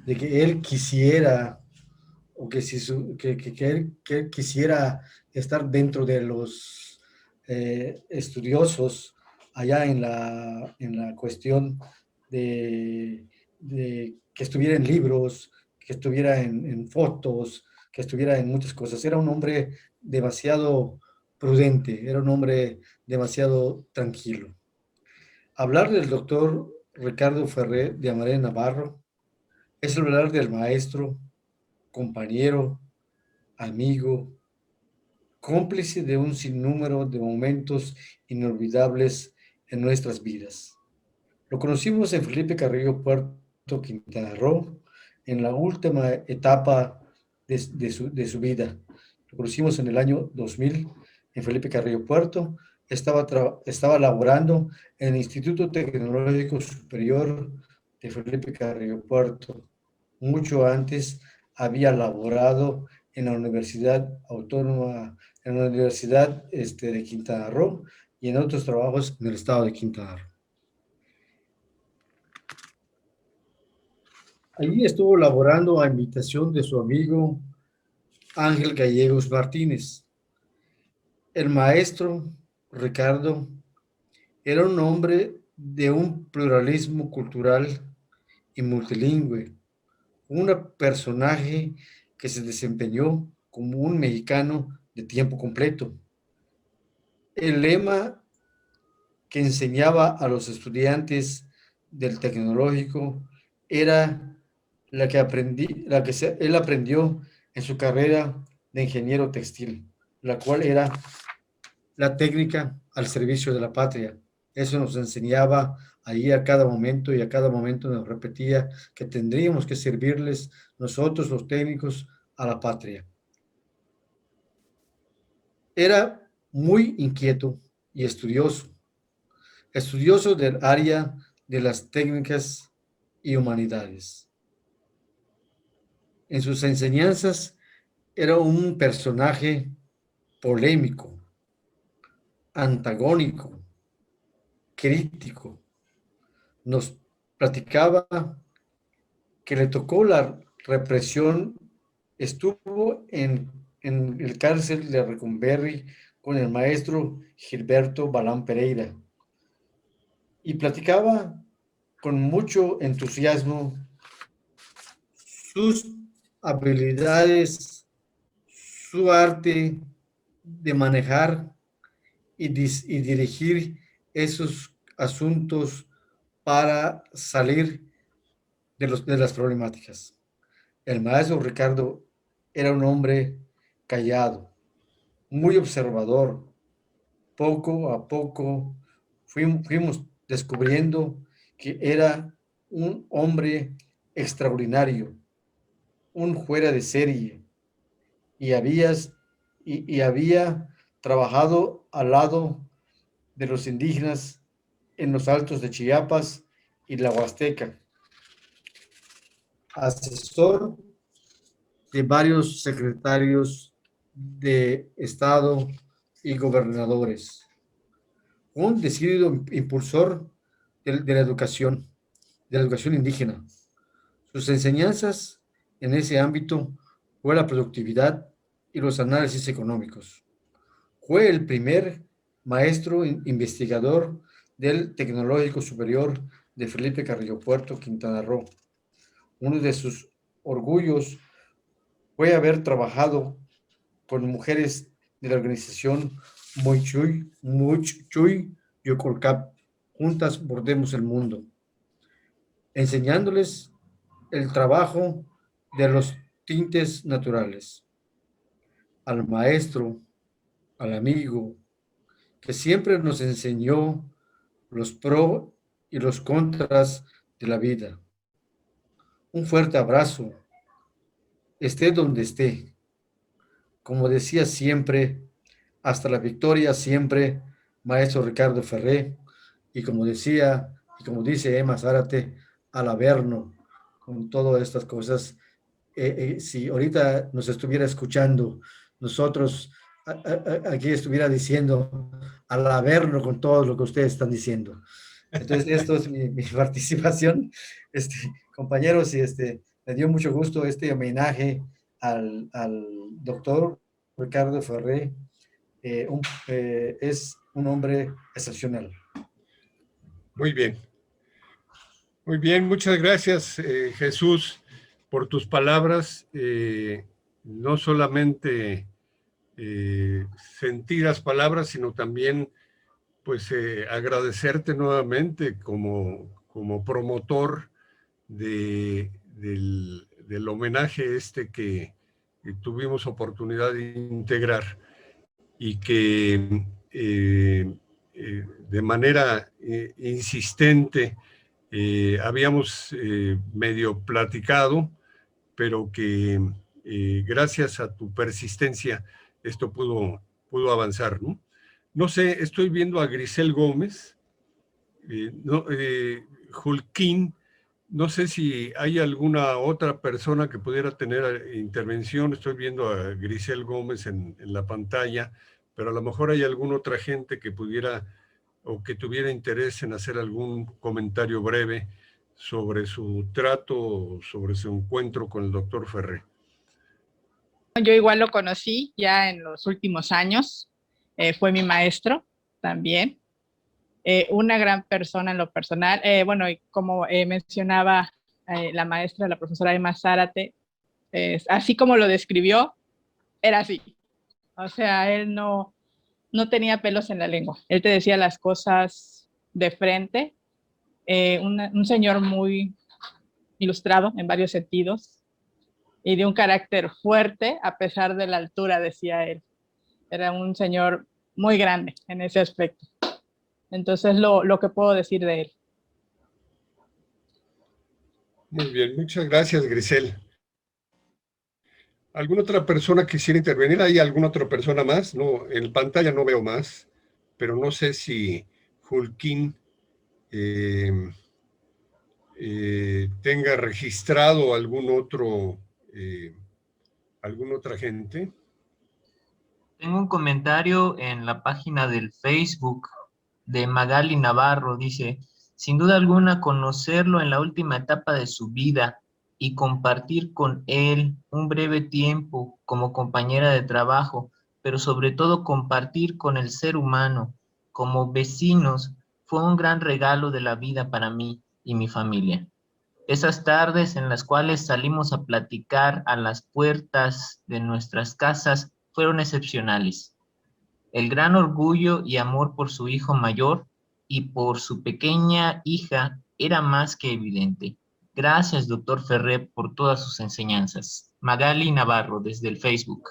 que él quisiera o que, que él quisiera estar dentro de los estudiosos allá en la cuestión de que estuviera en libros, que estuviera en fotos, que estuviera en muchas cosas. Era un hombre demasiado prudente, era un hombre demasiado tranquilo. Hablar del doctor Ricardo Ferré de Amaré Navarro es hablar del maestro, compañero, amigo, cómplice de un sinnúmero de momentos inolvidables en nuestras vidas. Lo conocimos en Felipe Carrillo Puerto, Quintana Roo, en la última etapa de su vida. Lo conocimos en el año 2000 en Felipe Carrillo Puerto. Estaba laborando en el Instituto Tecnológico Superior de Felipe Carrillo Puerto. Mucho antes había laborado en la Universidad Autónoma, en la Universidad de Quintana Roo y en otros trabajos en el estado de Quintana Roo. Allí estuvo laborando a invitación de su amigo Ángel Gallegos Martínez. El maestro Ricardo era un hombre de un pluralismo cultural y multilingüe, un personaje que se desempeñó como un mexicano de tiempo completo. El lema que enseñaba a los estudiantes del tecnológico era la que él aprendió en su carrera de ingeniero textil, la cual era la técnica al servicio de la patria. Eso nos enseñaba ahí a cada momento y a cada momento nos repetía que tendríamos que servirles nosotros los técnicos a la patria. Era muy inquieto y estudioso del área de las técnicas y humanidades. En sus enseñanzas era un personaje polémico, antagónico, crítico. Nos platicaba que le tocó la represión, estuvo en el cárcel de Recumberri con el maestro Gilberto Balán Pereira y platicaba con mucho entusiasmo sus habilidades, su arte de manejar y dirigir esos asuntos para salir de las problemáticas. El maestro Ricardo era un hombre callado, muy observador. Poco a poco fuimos descubriendo que era un hombre extraordinario, un fuera de serie, y había trabajado al lado de los indígenas en los altos de Chiapas y la Huasteca. asesor de varios secretarios de Estado y gobernadores. Un decidido impulsor de la educación indígena. Sus enseñanzas en ese ámbito fue la productividad y los análisis económicos. Fue el primer maestro investigador del Tecnológico Superior de Felipe Carrillo Puerto, Quintana Roo. Uno de sus orgullos fue haber trabajado con mujeres de la organización Muichuy Yocolcap, Juntas Bordemos el Mundo, enseñándoles el trabajo de los tintes naturales. Al maestro, al amigo, que siempre nos enseñó los pros y los contras de la vida. Un fuerte abrazo, esté donde esté. Como decía siempre, hasta la victoria siempre, maestro Ricardo Ferré, y como decía, y como dice Emma Zárate, al Averno, con todas estas cosas. Si ahorita nos estuviera escuchando, nosotros aquí estuviera diciendo al Averno con todo lo que ustedes están diciendo. Entonces, esto es mi participación, compañeros, y me dio mucho gusto este homenaje al doctor Ricardo Ferré. Es un hombre excepcional. Muy bien. Muy bien, muchas gracias, Jesús, por tus palabras. No solamente sentidas palabras, sino también pues agradecerte nuevamente como promotor del homenaje que tuvimos oportunidad de integrar y que de manera insistente habíamos medio platicado, pero que gracias a tu persistencia esto pudo avanzar, ¿no? No sé, estoy viendo a Grisel Gómez, Julquín, no sé si hay alguna otra persona que pudiera tener intervención. Estoy viendo a Grisel Gómez en la pantalla, pero a lo mejor hay alguna otra gente que pudiera o que tuviera interés en hacer algún comentario breve sobre su trato, sobre su encuentro con el doctor Ferré. Yo igual lo conocí ya en los últimos años, fue mi maestro también, una gran persona en lo personal. Bueno, y como mencionaba la maestra, la profesora Emma Zárate, así como lo describió, era así. O sea, él no tenía pelos en la lengua. Él te decía las cosas de frente. Un señor muy ilustrado en varios sentidos y de un carácter fuerte a pesar de la altura, decía él. Era un señor muy grande en ese aspecto. Entonces, lo que puedo decir de él. Muy bien, muchas gracias, Grisel. ¿Alguna otra persona quisiera intervenir? ¿Hay alguna otra persona más? No, en pantalla no veo más, pero no sé si Julquín tenga registrado algún otro, alguna otra gente. Tengo un comentario en la página del Facebook de Magali Navarro. Dice, sin duda alguna conocerlo en la última etapa de su vida y compartir con él un breve tiempo como compañera de trabajo, pero sobre todo compartir con el ser humano como vecinos, fue un gran regalo de la vida para mí y mi familia. Esas tardes en las cuales salimos a platicar a las puertas de nuestras casas fueron excepcionales. El gran orgullo y amor por su hijo mayor y por su pequeña hija era más que evidente. Gracias, doctor Ferré, por todas sus enseñanzas. Magali Navarro, desde el Facebook.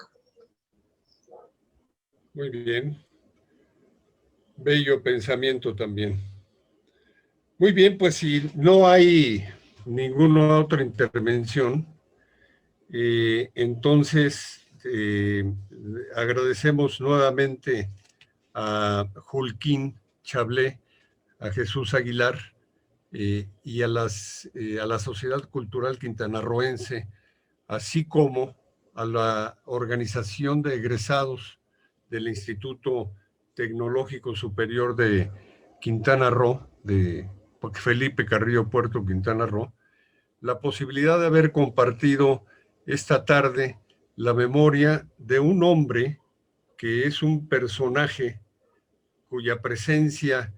Muy bien. Bello pensamiento también. Muy bien, pues si no hay ninguna otra intervención, entonces agradecemos nuevamente a Julquín Chablé, a Jesús Aguilar, y a la Sociedad Cultural Quintanarroense, así como a la Organización de Egresados del Instituto Tecnológico Superior de Quintana Roo, de Felipe Carrillo Puerto, Quintana Roo, la posibilidad de haber compartido esta tarde la memoria de un hombre que es un personaje cuya presencia,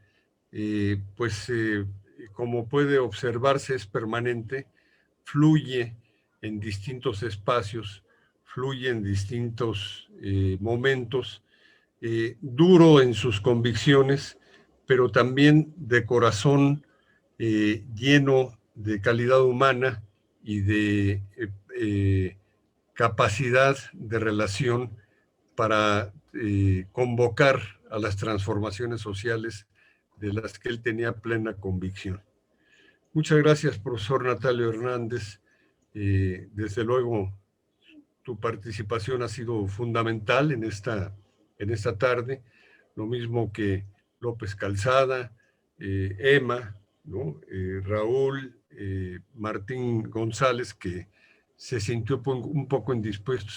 como puede observarse, es permanente, fluye en distintos espacios, fluye en distintos momentos, duro en sus convicciones, pero también de corazón lleno de calidad humana y de capacidad de relación para convocar a las transformaciones sociales de las que él tenía plena convicción. Muchas gracias, profesor Natalio Hernández. Desde luego, tu participación ha sido fundamental en esta tarde, lo mismo que López Calzada, Emma, ¿no? Raúl, Martín González, que se sintió un poco indispuesto,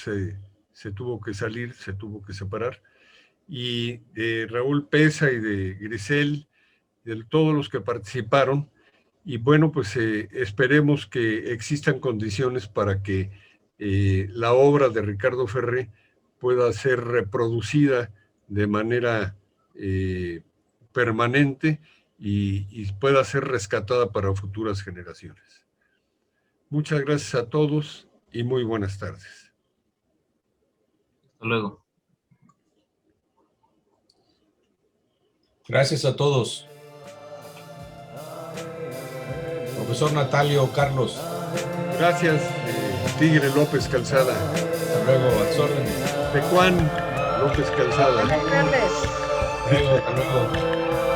se tuvo que salir, se tuvo que separar, y de Raúl Pesa y de Grisel, de todos los que participaron. Y bueno, pues esperemos que existan condiciones para que la obra de Ricardo Ferré pueda ser reproducida de manera permanente y pueda ser rescatada para futuras generaciones. Muchas gracias a todos y muy buenas tardes. Hasta luego. Gracias a todos. Profesor Natalio Carlos. Gracias, Tigre López Calzada. Hasta luego, a tus órdenes. De Juan López Calzada. Buenas tardes. Hasta luego.